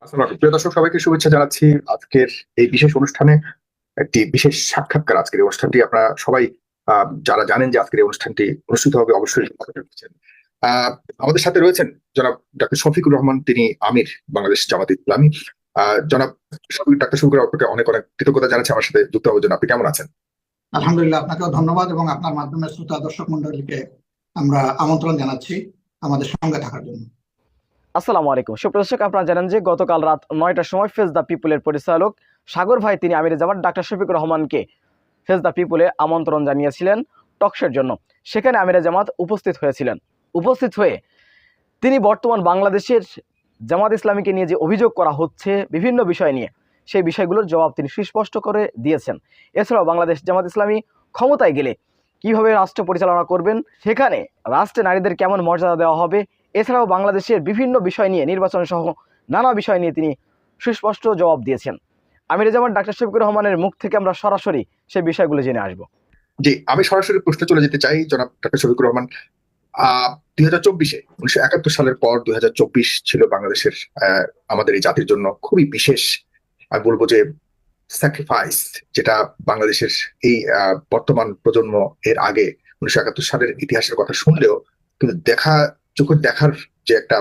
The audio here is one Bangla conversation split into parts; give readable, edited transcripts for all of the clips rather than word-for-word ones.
আসসালামু আলাইকুম। প্রিয় দর্শক, সবাইকে শুভেচ্ছা জানাচ্ছি আজকের এই বিশেষ অনুষ্ঠানে। একটি বিশেষ সাক্ষাৎকার। আজকের এই অনুষ্ঠানটি আপনারা সবাই যারা জানেন যে আজকের এই অনুষ্ঠানটি অনুষ্ঠিত হবে অবশ্যই অপেক্ষা করছেন। আহ, আমাদের সাথে রয়েছেন জনাব ডক্টর শফিকুর রহমান, তিনি আমির বাংলাদেশ জামাত ইসলামী। জনাব ডাক্তার শফিকুর আপনাকে অনেক অনেক কৃতজ্ঞতা জানাচ্ছি আমার সাথে যুক্ত হওয়ার জন্য। আপনি কেমন আছেন? আলহামদুলিল্লাহ, আপনাকেও ধন্যবাদ এবং আপনার মাধ্যমে শ্রোতা দর্শক মন্ডলীকে আমরা আমন্ত্রণ জানাচ্ছি আমাদের সঙ্গে থাকার জন্য। আসসালামু আলাইকুম সুপ্রিয় দর্শক, আপনারা জানেন যে গতকাল রাত 9টার সময় ফেজ দ্য পিপুলের পরিচালক সাগর ভাই তিনি আমিরে জামাত ডাক্তার শফিকুর রহমানকে ফেজ দ্য পিপুলে আমন্ত্রণ জানিয়েছিলেন টকশের জন্য। সেখানে আমিরে জামাত উপস্থিত হয়েছিলেন। উপস্থিত হয়ে তিনি বর্তমান বাংলাদেশের জামাত ইসলামীকে নিয়ে যে অভিযোগ করা হচ্ছে বিভিন্ন বিষয় নিয়ে, সেই বিষয়গুলোর জবাব তিনি সুস্পষ্ট করে দিয়েছেন। এছাড়াও বাংলাদেশ জামাত ইসলামী ক্ষমতায় গেলে কিভাবে রাষ্ট্র পরিচালনা করবেন, সেখানে রাষ্ট্রে নারীদের কেমন মর্যাদা দেওয়া হবে, এছাড়াও বাংলাদেশের বিভিন্ন বিষয় নিয়ে, নির্বাচন সহ নানা বিষয় নিয়ে তিনি সুস্পষ্ট জবাব দিয়েছেন। আমিরে জামাত ডাক্তার শফিকুর রহমানের মুখ থেকে আমরা সরাসরি সেই বিষয়গুলো জেনে আসব। জি, আমি সরাসরি প্রশ্নে চলে যেতে চাই। জনাব ডাক্তার শফিকুর রহমান, 2024-এ 1971 সালের পর 2024 ছিল বাংলাদেশের আমাদের এই জাতির জন্য খুবই বিশেষ। আমি বলবো যে স্যাক্রিফাইস, যেটা বাংলাদেশের এই বর্তমান প্রজন্ম এর আগে 1971 সালের ইতিহাসের কথা শুনলেও কিন্তু চোখের দেখার যে একটা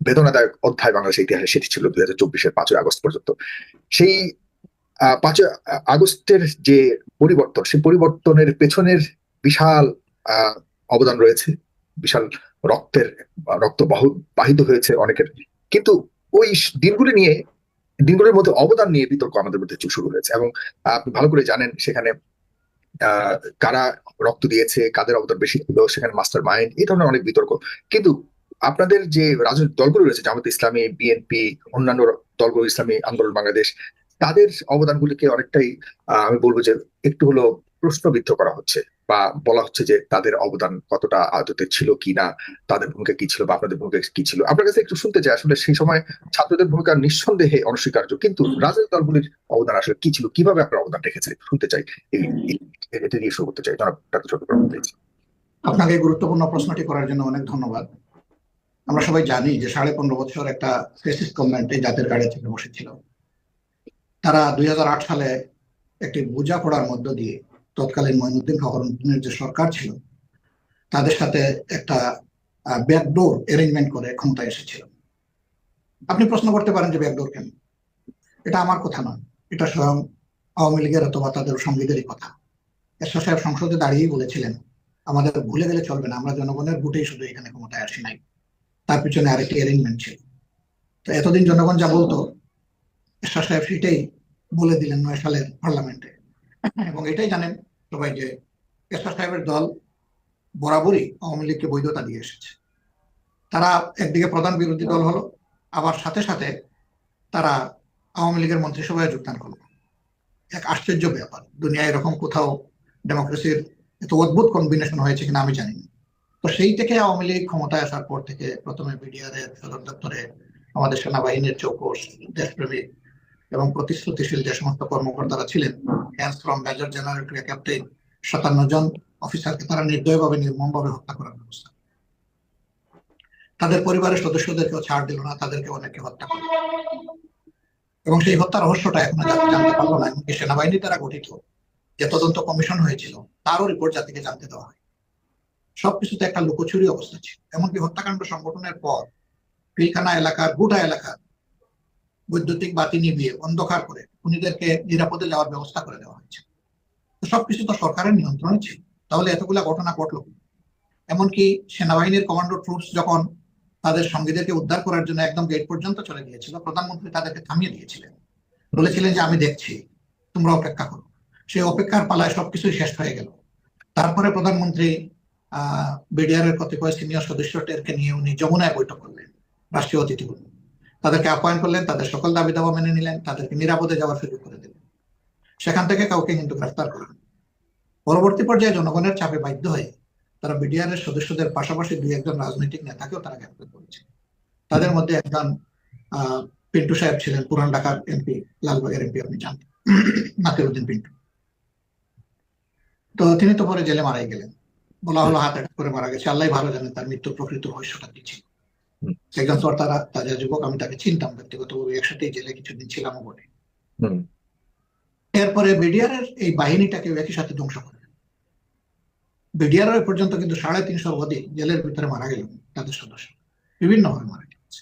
বেদনাদায়ক অধ্যায় বাংলাদেশের ইতিহাসে, সেটি ছিল 2024-এর 5ই আগস্ট পর্যন্ত। সেই 5ই আগস্টের যে পরিবর্তন, সেই পরিবর্তনের পেছনের বিশাল অবদান রয়েছে। বিশাল রক্ত বাহিত হয়েছে অনেকের। কিন্তু ওই দিনগুলোর মধ্যে অবদান নিয়ে বিতর্ক আমাদের মধ্যে শুরু হয়েছে। এবং আপনি ভালো করে জানেন সেখানে কারা রক্ত দিয়েছে, কাদের অবদান বেশি ছিল, সেখানে মাস্টার মাইন্ড, এই ধরনের অনেক বিতর্ক। কিন্তু আপনাদের যে রাজনৈতিক দলগুলো রয়েছে, জামাত ইসলামী, বিএনপি, অন্যান্য দলগুলো, ইসলামী আন্দোলন বাংলাদেশ, তাদের অবদানগুলিকে অনেকটাই আমি বলবো যে একটু হলো প্রশ্নবিদ্ধ করা হচ্ছে, বা বলা হচ্ছে যে তাদের অবদান কতটা আদতে ছিল কি না, তাদের ভূমিকা কি ছিল বা আপনাদের ভূমিকা কি ছিল। আপনার কাছে একটু শুনতে চাই, আসলে সেই সময় ছাত্রদের ভূমিকা নিঃসন্দেহে অনস্বীকার্য, কিন্তু রাজনৈতিক দলগুলির অবদান আসলে কি ছিল, কিভাবে আপনার অবদান রেখেছে শুনতে চাই। এটা দিয়ে শুরু করতে চাই। জনাব ডাক্তার শফিকুর রহমান, প্লিজ। আপনাকে এই গুরুত্বপূর্ণ প্রশ্নটি করার জন্য অনেক ধন্যবাদ। আমরা সবাই জানি যে 15.5 বছর একটা ফ্যাসিস্ট গভর্নমেন্ট এই জাতির গাড়ি থেকে বসেছিল। তারা 2008 সালে একটি বোঝাপড়ার মধ্য দিয়ে তৎকালীন মঈনুদ্দিন ফখরুদ্দিনের যে সরকার ছিল তাদের সাথে একটা ব্যাকডোর অ্যারেঞ্জমেন্ট করে ক্ষমতায় এসেছিল। আপনি প্রশ্ন করতে পারেন যে ব্যাকডোর কেন? এটা আমার কথা নয়, এটা স্বয়ং আওয়ামী লীগের অথবা তাদের সঙ্গীদেরই কথা। এরশাদ সাহেব সংসদে দাঁড়িয়েই বলেছিলেন, আমাদের ভুলে গেলে চলবে না, আমরা জনগণের ভোটেই শুধু এখানে ক্ষমতায় আসি নাই, তার পিছনে আরেকটি অ্যারেঞ্জমেন্ট ছিল। তো এতদিন জনগণ যা বলতো এরশাদ সাহেব সেটাই বলে দিলেন 9 সালের পার্লামেন্টে। এবং এটাই জানেন সবাই যে এরশাদ সাহেবের দল বরাবরই আওয়ামী লীগকে বৈধতা দিয়ে এসেছে। তারা একদিকে প্রধান বিরোধী দল হলো, আবার সাথে সাথে তারা আওয়ামী লীগের মন্ত্রিসভায় যোগদান করলো। এক আশ্চর্য ব্যাপার, দুনিয়ায় এরকম কোথাও ডেমোক্রেসির এত অদ্ভুত কম্বিনেশন হয়েছে কিনা আমি জানি না। তো সেই থেকে আওয়ামী লীগ ক্ষমতায় আসার পর থেকে প্রথমে বিডিআর এর সদর দপ্তরে আমাদের সেনাবাহিনীর চৌকস, দেশপ্রেমিক এবং প্রতিশ্রুতিশীল যে সমস্ত কর্মকর্তারা ছিলেন, হ্যান্স from major general to captain, 57 জন অফিসারকে তারা নির্দয়ভাবে নির্মমভাবে হত্যা করার ব্যবস্থা। তাদের পরিবারের সদস্যদেরকেও ছাড় দিল না, তাদেরকে অনেকে হত্যা করল। এবং সেই হত্যা রহস্যটা এখনো জানতে পারলো না। এমনকি সেনাবাহিনী দ্বারা গঠিত যে তদন্ত কমিশন হয়েছিল তারও রিপোর্ট জাতিকে জানতে দেওয়া হয়। সবকিছুতে একটা লুকোচুরি অবস্থা ছিল। এমনকি হত্যাকাণ্ড সংগঠনের পর পিলখানা এলাকার, গোটা এলাকার বৈদ্যুতিক বাতি নিভিয়ে অন্ধকার করে খুনিদেরকে নিরাপদে যাওয়ার ব্যবস্থা করে দেওয়া হয়েছে। তো সবকিছু তো সরকারের নিয়ন্ত্রণে ছিল, তাহলে এতগুলা ঘটনা ঘটলো। এমনকি সেনাবাহিনীর কমান্ডো ট্রুপস যখন তাদের সঙ্গীদেরকে উদ্ধার করার জন্য একদম গেট পর্যন্ত চলে গিয়েছিল, প্রধানমন্ত্রী তাদেরকে থামিয়ে দিয়েছিলেন, বলেছিলেন যে আমি দেখছি, তোমরা অপেক্ষা করো। সেই অপেক্ষার পালায় সবকিছুই শেষ হয়ে গেল। তারপরে প্রধানমন্ত্রী বিডিআর এর কতিপয় সিনিয়র সদস্যদেরকে নিয়ে উনি যমুনায় বৈঠক করলেন, রাষ্ট্রীয় অতিথিগুলো তাদেরকে আহ্বান করলেন, তাদের সকল দাবি দাওয়া মেনে নিলেন, তাদেরকে নিরাপদে যাওয়ার সুযোগ করে দিলেন। সেখান থেকে কাউকে কিন্তু গ্রেফতার করেন। পরবর্তী পর্যায়ে জনগণের চাপে বাধ্য হয়ে তারা বিডিআর এর সদস্যদের পাশাপাশি 2-1 জন রাজনৈতিক নেতাকেও তারা গ্রেফতার করেছে। তাদের মধ্যে একজন পিন্টু সাহেব ছিলেন, পুরান ঢাকার এমপি, লালবাগের এমপি, আপনি জানতেন, নাসিরউদ্দিন পিন্টু। তো তিনি তো পরে জেলে মারাই গেলেন। বলা হলো হার্ট অ্যাটাক করে মারা গেছে, আল্লাহ ভালো জানেন তার মৃত্যুর প্রকৃত রহস্যটা কি ছিল। হুম। একজন তরতাজা তাজা যুবক, আমি তাকে চিনতাম ব্যক্তিগতভাবে, একসাথেই জেলে কিছুদিন ছিলামও বটে। হুম। এরপরে বিডিআর এর এই বাহিনীটাকে একই সাথে ধ্বংস করে। বিডিআর এর পর্যন্ত কিন্তু 350 অধিক জেলের ভিতরে মারা গেল তাদের সদস্য, বিভিন্ন ভাবে মারা গেছে।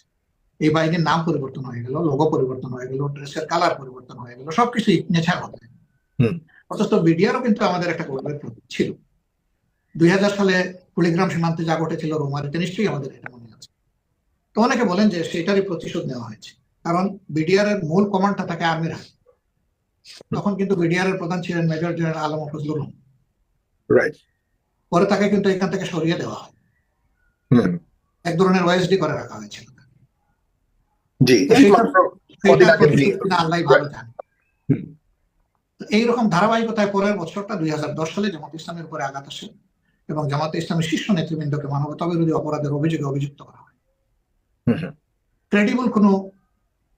এই বাহিনীর নাম পরিবর্তন হয়ে গেল, লোগো পরিবর্তন হয়ে গেল, ড্রেসের কালার পরিবর্তন হয়ে গেল, সবকিছুই নেছাড় হবে। হুম। অথচ বিডিআরও কিন্তু আমাদের একটা গৌরবের প্রতীক ছিল। 2000 সালে কুড়িগ্রাম সীমান্তে যা ঘটেছিল রৌমারীতে, নিশ্চয়ই আমাদের এটা মনে আছে। তো অনেকে বলেন যে সেটারই প্রতিশোধ নেওয়া হয়েছে, কারণ বিডিআর এর মূল কমান্ডটা থাকে আর্মির হাতে। তখন কিন্তু বিডিআর এর প্রধান ছিলেন major general Alam Fazlur Rahman. Right. পরে তাকে কিন্তু এখান থেকে সরিয়ে দেওয়া হয়, হুম। এক ধরনের ওএসডি করে রাখা হয়েছিল। জি, তো এই মাত্র কদিন সেইটার আগের প্রতিশোধ নিউজ। কিনা আল্লাহ ভালো জানে। হুম। তো এইরকম ধারাবাহিকতায় পরের বছরটা 2010 সালে জামাত ইসলামের উপরে আঘাত আসে এবং জামাতে ইসলামের শীর্ষ নেতৃবৃন্দকে মানবতা বিরোধী অপরাধের অভিযোগে অভিযুক্ত করা হয়। হুম। হুম। ক্রেডিবল কোনো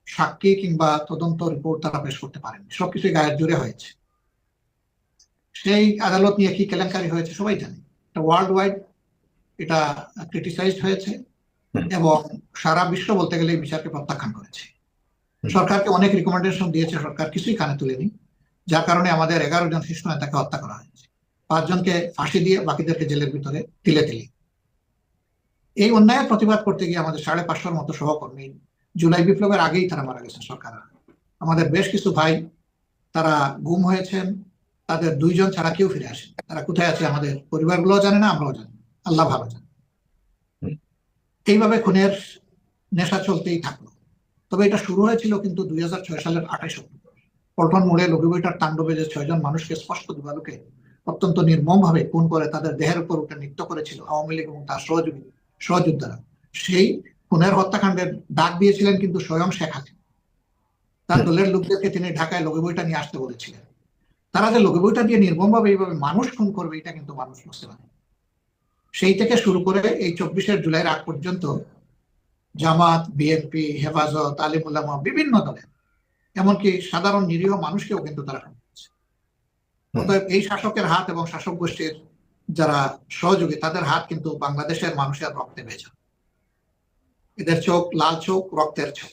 সাক্ষী কিংবা তদন্ত রিপোর্ট তারা পেশ করতে পারেনি, সবকিছু গায়ের জোরে হয়েছে। সেই আদালত নিয়ে কি কেলেঙ্কারি হয়েছে সবাই জানে, এটা ওয়ার্ল্ড ওয়াইড এটা ক্রিটিসাইজড হয়েছে এবং সারা বিশ্ব বলতে গেলে এই বিচারকে প্রত্যাখ্যান করেছে। সরকারকে অনেক রিকমেন্ডেশন দিয়েছে, সরকার কিছুই কানে তুলেনি, যার কারণে আমাদের 11 জন শীর্ষ নেতাকে হত্যা করা হয়েছে, 5 জনকে ফাঁসি দিয়ে বাকিদেরকে জেলের ভিতরে তিলে তিলে। এই অন্যায়ের প্রতিবাদ করতে গিয়ে আমাদের 550-র মতো সহকর্মী জুলাই বিপ্লবের আগেই তারা মারা গেছেন। সরকার, আমাদের বেশ কিছু ভাই তারা গুম হয়েছেন, তাদের 2 জন ছাড়া কেউ ফিরে আসেন। তারা কোথায় আছে আমাদের পরিবারগুলো জানে না, আমরাও জানি, আল্লাহ ভালো জানে। এইভাবে খুনের নেশা চলতেই থাকলো। তবে এটা শুরু হয়েছিল কিন্তু 2006 সালের 28 অক্টোবর পল্টন মোড়ে লগিবইটার তাণ্ডবে যে 6 জন মানুষকে স্পষ্ট দিবালোকে অত্যন্ত নির্মম ভাবে খুন করে তাদের দেহের উপর উঠে নৃত্য করেছিল আওয়ামী লীগ এবং তার সহযোদ্ধারা। সেই খুনের হত্যাকাণ্ডের ডাক দিয়েছিলেন কিন্তু স্বয়ং শেখ হাসিনা। তার দলের লোকদেরকে তিনি ঢাকায় লগিবইটা নিয়ে আসতে বলেছিলেন। তারা যে লগিবইটা দিয়ে নির্মম ভাবে এইভাবে মানুষ খুন করবে এটা কিন্তু মানুষ বুঝতে পারে। সেই থেকে শুরু করে এই 24 জুলাইয়ের আগ পর্যন্ত জামাত, বিএনপি, হেফাজত, আলিম উলামা, বিভিন্ন দলের, এমনকি সাধারণ নিরীহ মানুষকেও কিন্তু তারা করেছে। অতএব এই শাসকের হাত এবং শাসক গোষ্ঠীর যারা সহযোগী তাদের হাত কিন্তু বাংলাদেশের মানুষের রক্তে ভেজা। এদের চোখ লাল চোখ, রক্তের চোখ।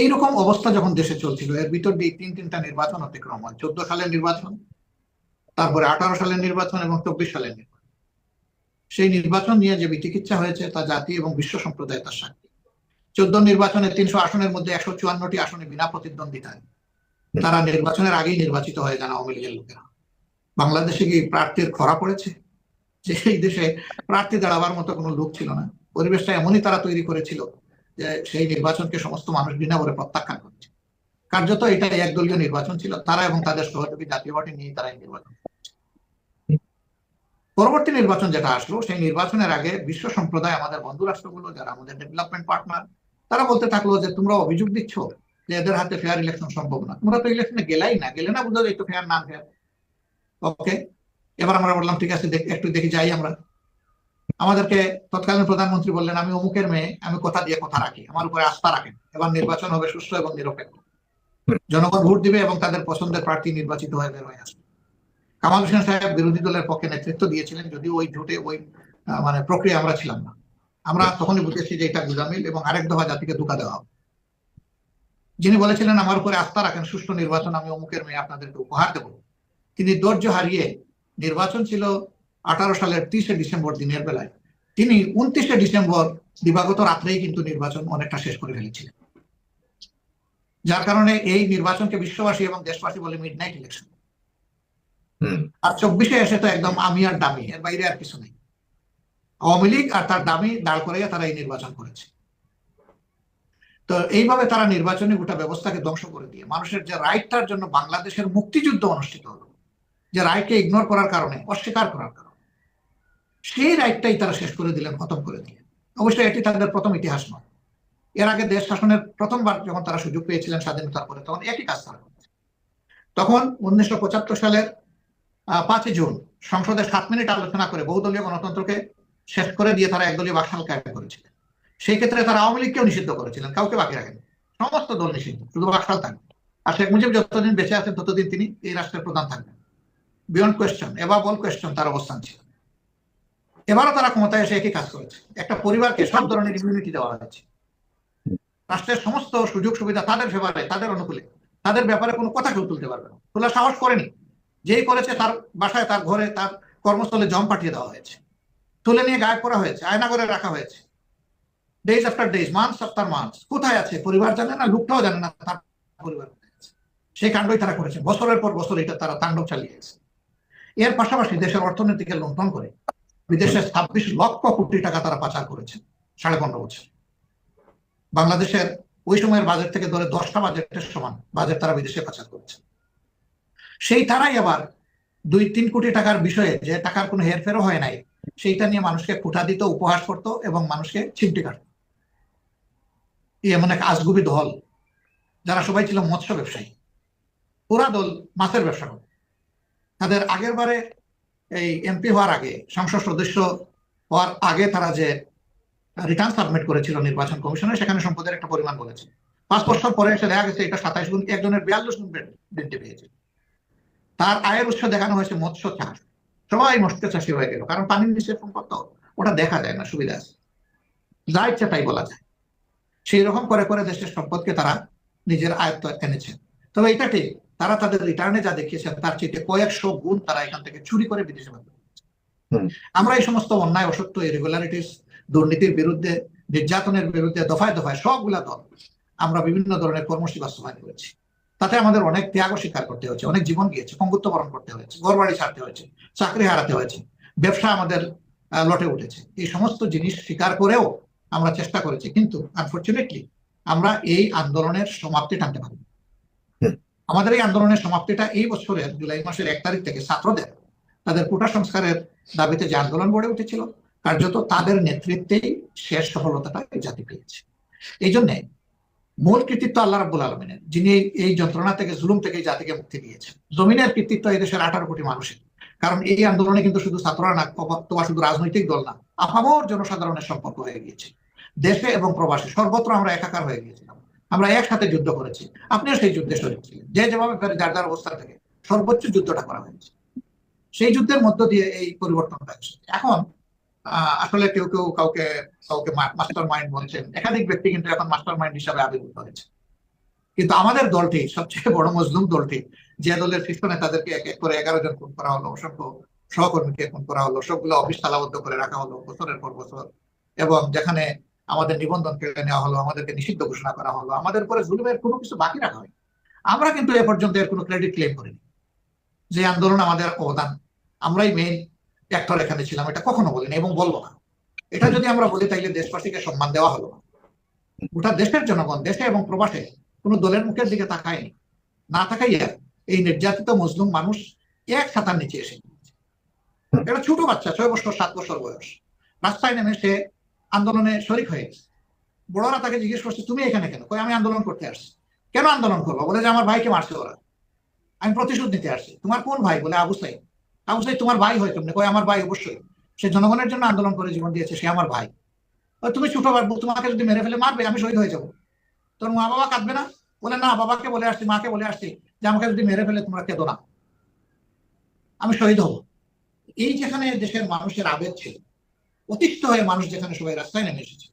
এইরকম অবস্থা যখন দেশে চলছিল, এর ভিতর দিয়ে 3টা নির্বাচন অতিক্রম হয়। 14 সালের নির্বাচন, তারপরে 18 সালের নির্বাচন এবং 24 সালের নির্বাচন। সেই নির্বাচন নিয়ে যে বিচিকিৎসা হয়েছে তা জাতি এবং বিশ্ব সম্প্রদায় তার সাক্ষী। 14 নির্বাচনে 300 আসনের মধ্যে 154টি আসনে বিনা প্রতিদ্বন্দ্বিতায় তারা নির্বাচনের আগেই নির্বাচিত হয়ে যান আওয়ামী লীগের লোকেরা। বাংলাদেশে কি প্রার্থীর খরা পড়েছে? যে এই দেশে প্রার্থী দাঁড়াবার মতো কোনো লোক ছিল না। পরিবেশটা এমনই তারা তৈরি করেছিল যে সেই নির্বাচনকে সমস্ত মানুষ ঘৃণা করে প্রত্যাখ্যান করেছে। কার্যত এটা একদলীয় নির্বাচন ছিল, তারা এবং তাদের সহযোগী জাতীয় পার্টি নিয়ে তারা এই নির্বাচন। পরবর্তী নির্বাচন যেটা আসলো, সেই নির্বাচনের আগে বিশ্ব সম্প্রদায়, আমাদের বন্ধু রাষ্ট্রগুলো যারা আমাদের ডেভেলপমেন্ট পার্টনার, তারা বলতে থাকলো যে তোমরা অভিযোগ দিচ্ছ যে এদের হাতে ফেয়ার ইলেকশন সম্ভব না, তোমরা তো ইলেকশনে গেলে না বুঝা যায় তো ফেয়ার না ফেয়ার। ওকে, এবার আমরা বললাম ঠিক আছে, একটু দেখি যাই আমরা। আমাদেরকে তৎকালীন প্রধানমন্ত্রী বললেন, আমি অমুকের মেয়ে, আমি কথা দিয়ে কথা রাখি, আমার উপরে আস্থা রাখেন, এবার নির্বাচন হবে সুষ্ঠু এবং নিরপেক্ষ, জনগণ ভোট দিবে এবং তাদের পছন্দের প্রার্থী নির্বাচিত হয়ে বের হয়ে আসবে। কামাল হোসেন সাহেব বিরোধী দলের পক্ষে নেতৃত্ব দিয়েছিলেন, যদিও ওই জোটে ওই মানে প্রক্রিয়া আমরা ছিলাম না। আমরা তখনই বুঝেছি যে এটা গুজামিল এবং আরেক দফা জাতিকে ধোঁকা দেওয়া হবে। যিনি বলেছিলেন আমার উপরে আস্থা রাখেন, সুষ্ঠু নির্বাচন, আমি অমুকের মেয়ে আপনাদেরকে উপহার দেব, তিনি ধৈর্য হারিয়ে, নির্বাচন ছিল 18 সালের 30 ডিসেম্বর দিনের বেলায়, তিনি 29 ডিসেম্বর দিবাগত রাত্রেই কিন্তু নির্বাচন অনেকটা শেষ করে ফেলেছিলেন। যার কারণে এই নির্বাচনকে বিশ্ববাসী এবং দেশবাসী বলে মিডনাইট ইলেকশন। আর 24-এ এসে তো একদম আমি আর ডামি, এর বাইরে আর কিছু নেই। আওয়ামী লীগ আর তার ডামি দাঁড় করাইয়া তারা এই নির্বাচন করেছে। তো এইভাবে তারা নির্বাচনী গোটা ব্যবস্থাকে ধ্বংস করে দিয়ে মানুষের যে রাইটটার জন্য বাংলাদেশের মুক্তিযুদ্ধ অনুষ্ঠিত হলো, যে রাইটকে ইগনোর করার কারণে, অস্বীকার করার কারণে, সেই রাইটটাই তারা শেষ করে দিলেন, খতম করে দিলেন। অবশ্যই এটি তাদের প্রথম ইতিহাস নয়। এর আগে দেশ শাসনের প্রথমবার যখন তারা সুযোগ পেয়েছিলেন স্বাধীনতার পরে, তখন একই কাজ তারা করেছে। তখন 1975 সালের 5 জুন সংসদে 7 মিনিট আলোচনা করে বহুদলীয় গণতন্ত্রকে শেষ করে দিয়ে তারা একদলীয় বাকশাল কায়েম করেছিলেন। সেই ক্ষেত্রে তারা আওয়ামী লীগকেও নিষিদ্ধ করেছিলেন, কাউকে বাকি রাখেন, সমস্ত দল নিষিদ্ধ, শুধু বাকশাল থাকবে। আর শেখ মুজিব যতদিন বেঁচে আছেন ততদিন তিনি এই রাষ্ট্রের প্রধান থাকবেন, beyond question, above all question তার অবস্থান ছিল। এবারও তারা ক্ষমতায় এসে একই কাজ করেছে। একটা পরিবারকে সব ধরনের ইমিউনিটি দেওয়া হয়েছে, রাষ্ট্রের সমস্ত সুযোগ সুবিধা তাদের ফেভারে, তাদের অনুকূলে, তাদের ব্যাপারে কোনো কথা কেউ তুলতে পারবে না। তোলার সাহস করেনি। যেই করেছে তার বাসায়, তার ঘরে, তার কর্মস্থলে জম পাঠিয়ে দেওয়া হয়েছে, তুলে নিয়ে গায়েব করা হয়েছে, আয়না করে রাখা হয়েছে, days after days, months after months. কোথায় আছে পরিবার জানে না, লোকটাও জানে না তার পরিবার কোথায় আছে। সেই কাণ্ডই তারা করেছে, বছরের পর বছর এটা তারা তাণ্ডব চালিয়ে গেছে। এর পাশাপাশি দেশের অর্থনীতিকে লুণ্ঠন করে বিদেশে 26 লক্ষ কোটি টাকা তারা পাচার করেছে 15.5 বছর। বাংলাদেশের ওই সময়ের বাজেট থেকে ধরে 10টা বাজেটের সমান বাজেট তারা বিদেশে পাচার করেছে। সেই তারাই আবার 2-3 কোটি টাকার বিষয়ে, যে টাকার কোনো হেরফেরও হয় নাই, সেইটা নিয়ে মানুষকে খুঁটা দিত, উপহাস করত এবং মানুষকে ছিমটি কাটত। এমন এক আজগুবি দল, যারা সবাই ছিল মৎস্য ব্যবসায়ী, পুরা দল মাছের ব্যবসা করে। তাদের আগের বারে এই এমপি হওয়ার আগে, সংসদ সদস্য হওয়ার আগে তারা যে রিটার্ন সাবমিট করেছিল নির্বাচন কমিশনে, সেখানে সম্পদের একটা পরিমাণ বলেছে। 5 বছর পরে এসে দেখা গেছে এটা 27 গুণ, একজনের 42 গুণ বৃদ্ধি পেয়েছে। তার আয়ের উৎস দেখানো হয়েছে মৎস্য চাষ। সবাই মৎস্য চাষী হয়ে গেল, কারণ পানির নিচে সম্পদ তো ওটা দেখা যায় না, সুবিধা আছে, যা ইচ্ছা তাই বলা যায়। সেই রকম করে করে দেশের সম্পদকে তারা নিজের আয়ত্ত এনেছে। তবে এটা ঠিক, তারা তাদের রিটার্নে যা দেখিয়েছে তার চেয়ে কয়েকশো গুণ তারা এখান থেকে চুরি করে বিদেশে পাঠাচ্ছে। আমরা এই সমস্ত অন্যায়, অসত্য, ইরেগুলারিটিস, দুর্নীতির বিরুদ্ধে, নির্যাতনের বিরুদ্ধে দফায় দফায় সবগুলা দল আমরা বিভিন্ন ধরনের কর্মসূচি বাস্তবায়ন করেছি। তাতে আমাদের অনেক ত্যাগ স্বীকার করতে হয়েছে, অনেক জীবন গিয়েছে, পঙ্গুত্ব বরণ করতে হয়েছে, ঘর বাড়ি ছাড়তে হয়েছে, চাকরি হারাতে হয়েছে, ব্যবসা আমাদের লটে উঠেছে। এই সমস্ত জিনিস স্বীকার করেও আমরা চেষ্টা করেছি, কিন্তু আনফরচুনেটলি আমরা এই আন্দোলনের সমাপ্তি টানতে পারি। আমাদের এই আন্দোলনের সমাপ্তিটা এই বছরের জুলাই মাসের 1 তারিখ থেকে ছাত্রদের তাদের কোটা সংস্কারের দাবিতে যে আন্দোলন গড়ে উঠেছিল, কার্যত তাদের নেতৃত্বেই শেষ সফলতাটা এই জাতি পেয়েছে। এই জন্য মূল কৃতিত্ব আল্লাহ রাব্বুল আলামিনের, যিনি এই যন্ত্রণা থেকে, জুলুম থেকে এই জাতিকে মুক্তি দিয়েছেন। জমিনের কৃতিত্ব এই দেশের 18 কোটি মানুষের, কারণ এই আন্দোলনে কিন্তু শুধু ছাত্ররা না, অথবা শুধু রাজনৈতিক দল না, আপামর জনসাধারণের সম্পর্ক হয়ে গিয়েছে। দেশে এবং প্রবাসে সর্বত্র আমরা একাকার হয়ে গিয়েছিলাম, আমরা একসাথে যুদ্ধ করেছি। আপনিও সেই যুদ্ধে শরীর ছিলেন, যে যেভাবে যার যার অবস্থা থেকে সর্বোচ্চ যুদ্ধটা করা হয়েছে। সেই যুদ্ধের মধ্য দিয়ে এই পরিবর্তনটা এসেছে। এখন আসলে কেউ কেউ কাউকে কাউকে মাস্টার মাইন্ড বলছেন, একাধিক ব্যক্তি কিন্তু এখন মাস্টার মাইন্ড হিসাবে আবির্ভূত হয়েছে। কিন্তু আমাদের দলটি সবচেয়ে বড় মজলুম দলটি, যে দলের শীর্ষ নেতাদেরকে এক এক করে 11 জন খুন করা হলো, অসংখ্য সহকর্মীকে খুন করা হলো, সবগুলো অফিস তালাবদ্ধ করে রাখা হলো বছরের পর বছর, এবং যেখানে আমাদের নিবন্ধন কেড়ে নেওয়া হলো, আমাদেরকে নিষিদ্ধ ঘোষণা করা হলো, আমাদের উপরে জুলুমের কোনো কিছু বাকি রাখা হয়নি। আমরা কিন্তু এ পর্যন্ত এর কোনো ক্রেডিট ক্লেম করিনি। যে আন্দোলন আমাদের অবদান, আমরাই মেইন অ্যাক্টর এখানে ছিলাম, এটা কখনো বলিনি এবং বলবো না। এটা যদি আমরা বলি তাইলে দেশবাসীকে সম্মান দেওয়া হলো না। গোটা দেশের জনগণ দেশে এবং প্রবাসে কোনো দলের মুখের দিকে তাকায়নি, না তাকাইয়া এই নির্যাতিত মজলুম মানুষ এক ছাতার নিচে এসে গিয়েছে। একটা ছোট বাচ্চা, 6 বছর 7 বছর বয়স, রাস্তায় নেমে সে আন্দোলনে শরিক হয়ে গেছে। বড়রা তাকে জিজ্ঞেস করছে, তুমি এখানে কেন? কই আমি আন্দোলন করতে আসছি। কেন আন্দোলন করবো? বলে যে আমার ভাইকে মারছে ওরা, আমি প্রতিশোধ নিতে আসছি। তোমার কোন ভাই? বলে আবু সাইদ। আবু সাইদ তোমার ভাই হয় কেমনে? কই আমার ভাই অবশ্যই, সে জনগণের জন্য আন্দোলন করে জীবন দিয়েছে, সে আমার ভাই। তুমি ছোট বাবু, তোমাকে যদি মেরে ফেলে মারবে, আমি শহীদ হয়ে যাবো, তোর মা বাবা কাঁদবে না? বলে না, বাবাকে বলে আসছি, মাকে বলে আসছি যে আমাকে যদি মেরে ফেলে তোমরা কেঁদো না, আমি শহীদ হব। এই যেখানে দেশের মানুষের আবেগ ছিল, অতিষ্ঠ হয়ে মানুষ যেখানে সবাই রাস্তায় নেমে এসেছে,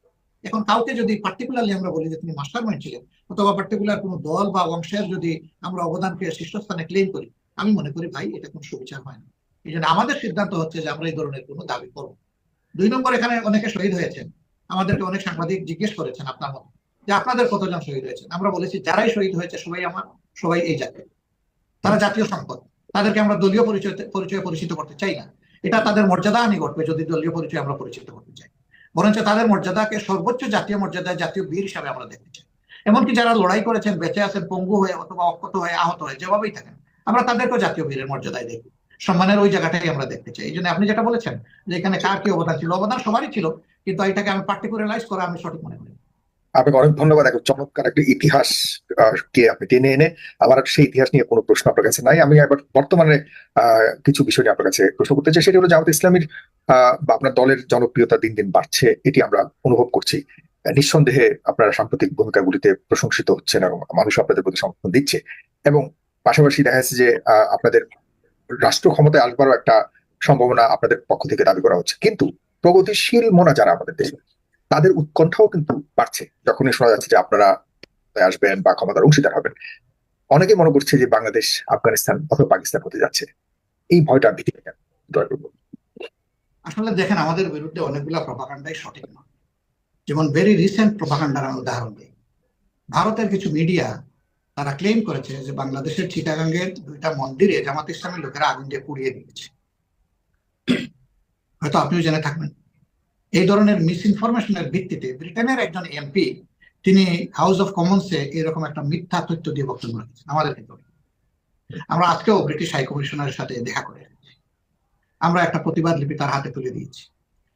এখন কাউকে যদি পার্টিকুলারলি আমরা বলি যে তিনি মাস্টার মাইন্ড ছিলেন, অথবা পার্টিকুলার কোনো দল বা অংশের যদি আমরা অবদানকে শীর্ষস্থানে ক্লেম করি, আমি মনে করি ভাই এটা কোনো সুবিচার হয় না। এই জন্য আমাদের সিদ্ধান্ত হচ্ছে যে আমরা এই ধরনের কোনো দাবি করবো। 2 নম্বর, এখানে অনেকে শহীদ হয়েছেন, আমাদেরকে অনেক সাংবাদিক জিজ্ঞেস করেছেন আপনার মতো যে আপনাদের কতজন শহীদ হয়েছেন। আমরা বলেছি যারাই শহীদ হয়েছে সবাই আমার, সবাই এই জাতীয়, তারা জাতীয় সম্পদ, তাদেরকে আমরা দলীয় পরিচয়ে পরিচিত করতে চাই না। এটা তাদের মর্যাদা হানি ঘটবে যদি দলীয় পরিচয় আমরা পরিচিত করতে চাই, বরঞ্চ তাদের মর্যাদাকে সর্বোচ্চ জাতীয় মর্যাদায় জাতীয় বীর হিসাবে আমরা দেখতে চাই। এমনকি যারা লড়াই করেছেন, বেঁচে আছেন, পঙ্গু হয়ে অথবা অক্ষত হয়ে, আহত হয়ে, যেভাবেই থাকেন, আমরা তাদেরকেও জাতীয় বীরের মর্যাদায় দেখি, সম্মানের ওই জায়গাটাই আমরা দেখতে চাই। এই জন্য আপনি যেটা বলেছেন যে এখানে কার কি অবদান ছিল, অবদান সবারই ছিল, কিন্তু এটাকে আমি পার্টিকুলারাইজ করা আমি সঠিক মনে করি। আপনাকে অনেক ধন্যবাদ। একটা চমৎকার একটা ইতিহাস কে আপনি টেনে এনে, আমার সেই ইতিহাস নিয়ে কোনো প্রশ্ন আপনার কাছে নাই। আমি এবার বর্তমানে কিছু বিষয় নিয়ে আপনার কাছে প্রশ্ন করতে চাই। সেটা হলো জামাত ইসলামীর বা আপনার দলের জনপ্রিয়তা দিন দিন বাড়ছে, এটি আমরা অনুভব করছি। নিঃসন্দেহে আপনারা সাম্প্রতিক ভূমিকাগুলিতে প্রশংসিত হচ্ছেন এবং মানুষ আপনাদের প্রতি সমর্থন দিচ্ছে, এবং পাশাপাশি দেখা যাচ্ছে যে আপনাদের রাষ্ট্র ক্ষমতায় আসবারও একটা সম্ভাবনা আপনাদের পক্ষ থেকে দাবি করা হচ্ছে, কিন্তু প্রগতিশীল মনা যারা আমাদের দেশে, তাদের উৎকণ্ঠাও কিন্তু বাড়ছে যখনই শোনা যাচ্ছে যে আপনারা আসবেন বা ক্ষমতার অংশীদার হবেন। অনেকে মনে করছে যে বাংলাদেশ আফগানিস্তান অথবা পাকিস্তান হতে যাচ্ছে। এই ভয়টা ভীতি কেন? দয়া করে বলুন। আসলে দেখেন, আমাদের বিরুদ্ধে অনেকগুলা প্রপাগান্ডাই সঠিক নয়। যেমন ভেরি রিসেন্ট প্রপাগান্ডার আমি উদাহরণ দিই। ভারতের কিছু মিডিয়া তারা ক্লেম করেছে যে বাংলাদেশের চিটাগাঙ্গের 2টা মন্দিরে জামাত ইসলামের লোকেরা আগুন দিয়ে পুড়িয়ে দিয়েছে। হয়তো আপনিও জেনে থাকবেন। এই ধরনের মিস ইনফরমেশনের ভিত্তিতে ব্রিটেনের একজন এমপি তিনি হাউস অফ কমন্সে এরকম একটা মিথ্যা তথ্য দিয়ে বক্তব্য রাখছেন আমাদের ক্ষেত্রে। আমরা আজকেও ব্রিটিশ হাই কমিশনারের সাথে দেখা করে এসেছি। আমরা একটা প্রতিবাদ লিপি তার হাতে তুলে দিয়েছি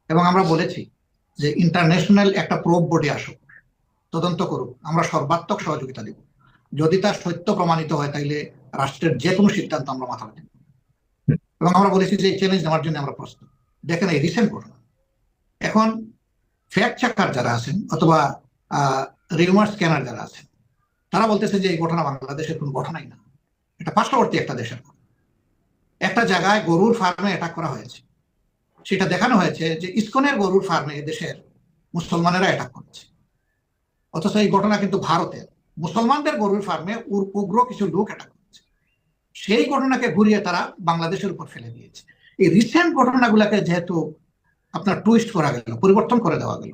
এবং আমরা বলেছি যে ইন্টারন্যাশনাল একটা প্রোব বডি আসুক, তদন্ত করুক, আমরা সর্বাত্মক সহযোগিতা দেব। যদি তার সত্য প্রমাণিত হয় তাইলে রাষ্ট্রের যে কোনো সিদ্ধান্ত আমরা মাথা রাখব এবং আমরা বলেছি যে এই চ্যালেঞ্জ নেওয়ার জন্য আমরা প্রস্তুত। দেখেন এই রিসেন্ট ঘটনা। এখন ফ্যাক্ট চেকার যারা আছেন অথবা রিউমার স্ক্যানার যারা আছেন তারা বলতেছে যে এই ঘটনা বাংলাদেশের কোনো ঘটনাই না, এটা পার্শ্ববর্তী একটা দেশের। একটা জায়গায় গরুর ফার্মে অ্যাটাক করা হয়েছে, সেটা দেখানো হয়েছে যে ইসকনের গরুর ফার্মে দেশের মুসলমানেরা অ্যাটাক করেছে, অথচ এই ঘটনা কিন্তু ভারতের মুসলমানদের গরুর ফার্মে উগ্র কিছু লোক অ্যাটাক করেছে। সেই ঘটনাকে ঘুরিয়ে তারা বাংলাদেশের উপর ফেলে দিয়েছে। এই রিসেন্ট ঘটনাগুলোকে যেহেতু আপনার টুইস্ট করা গেল, পরিবর্তন করে দেওয়া গেল,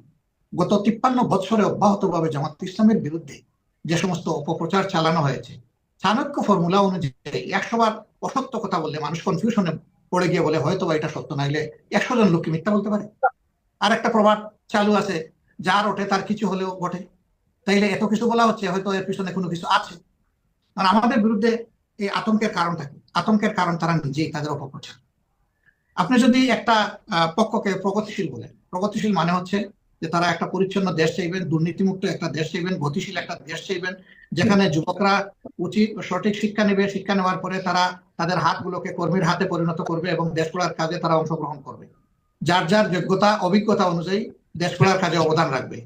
গত 53 বছরে অব্যাহতভাবে জামাত ইসলামের বিরুদ্ধে যে সমস্ত অপপ্রচার চালানো হয়েছে, চাণক্য ফর্মুলা অনুযায়ী 100 বার অসত্য কথা বললে মানুষ কনফিউশনে পড়ে গিয়ে বলে হয়তো বা এটা সত্য, নাইলে 100 জন লোককে মিথ্যা বলতে পারে। আর একটা প্রবাদ চালু আছে, যার ওঠে তার কিছু হলেও ঘটে। তাইলে এত কিছু বলা হচ্ছে, হয়তো এর পিছনে কোনো কিছু আছে। কারণ আমাদের বিরুদ্ধে এই আতঙ্কের কারণ থাকে, আতঙ্কের কারণ তারা নিজেই, তাদের অপপ্রচার। আপনি যদি একটা পক্ষকে প্রগতিশীল বলেন, প্রগতিশীল মানে হচ্ছে যে তারা একটা পরিচ্ছন্ন দেশ চাইবেন, দুর্নীতিমুক্ত একটা দেশ চাইবেন, গতিশীল একটা দেশ চাইবেন, যেখানে যুবকরা উচিত সঠিক শিক্ষা নেবে, শিক্ষা নেওয়ার পরে তারা তাদের হাতগুলোকে কর্মীর হাতে পরিণত করবে এবং দেশ গড়ার কাজে তারা অংশগ্রহণ করবে, যার যার যোগ্যতা অভিজ্ঞতা অনুযায়ী দেশ গড়ার কাজে অবদান রাখবে,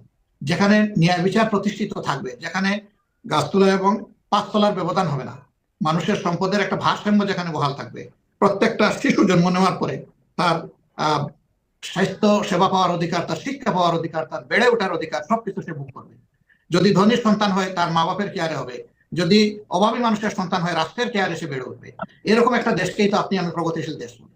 যেখানে ন্যায় বিচার প্রতিষ্ঠিত থাকবে, যেখানে গাছতলা এবং পাঁচতলার ব্যবধান হবে না, মানুষের সম্পদের একটা ভারসাম্য যেখানে বহাল থাকবে, প্রত্যেকটা শিশু জন্ম নেওয়ার পরে তার স্বাস্থ্য সেবা পাওয়ার অধিকার, তার শিক্ষা পাওয়ার অধিকার, তার বেড়ে ওঠার অধিকার, সবকিছু সে ভোগ করবে। যদি ধনী সন্তান হয় তার মা বাপের কেয়ারে হবে, যদি অভাবী মানুষের সন্তান হয় রাষ্ট্রের কেয়ারে সে বেড়ে উঠবে। এরকম একটা দেশকেই তো আপনি আমি প্রগতিশীল দেশ বলি।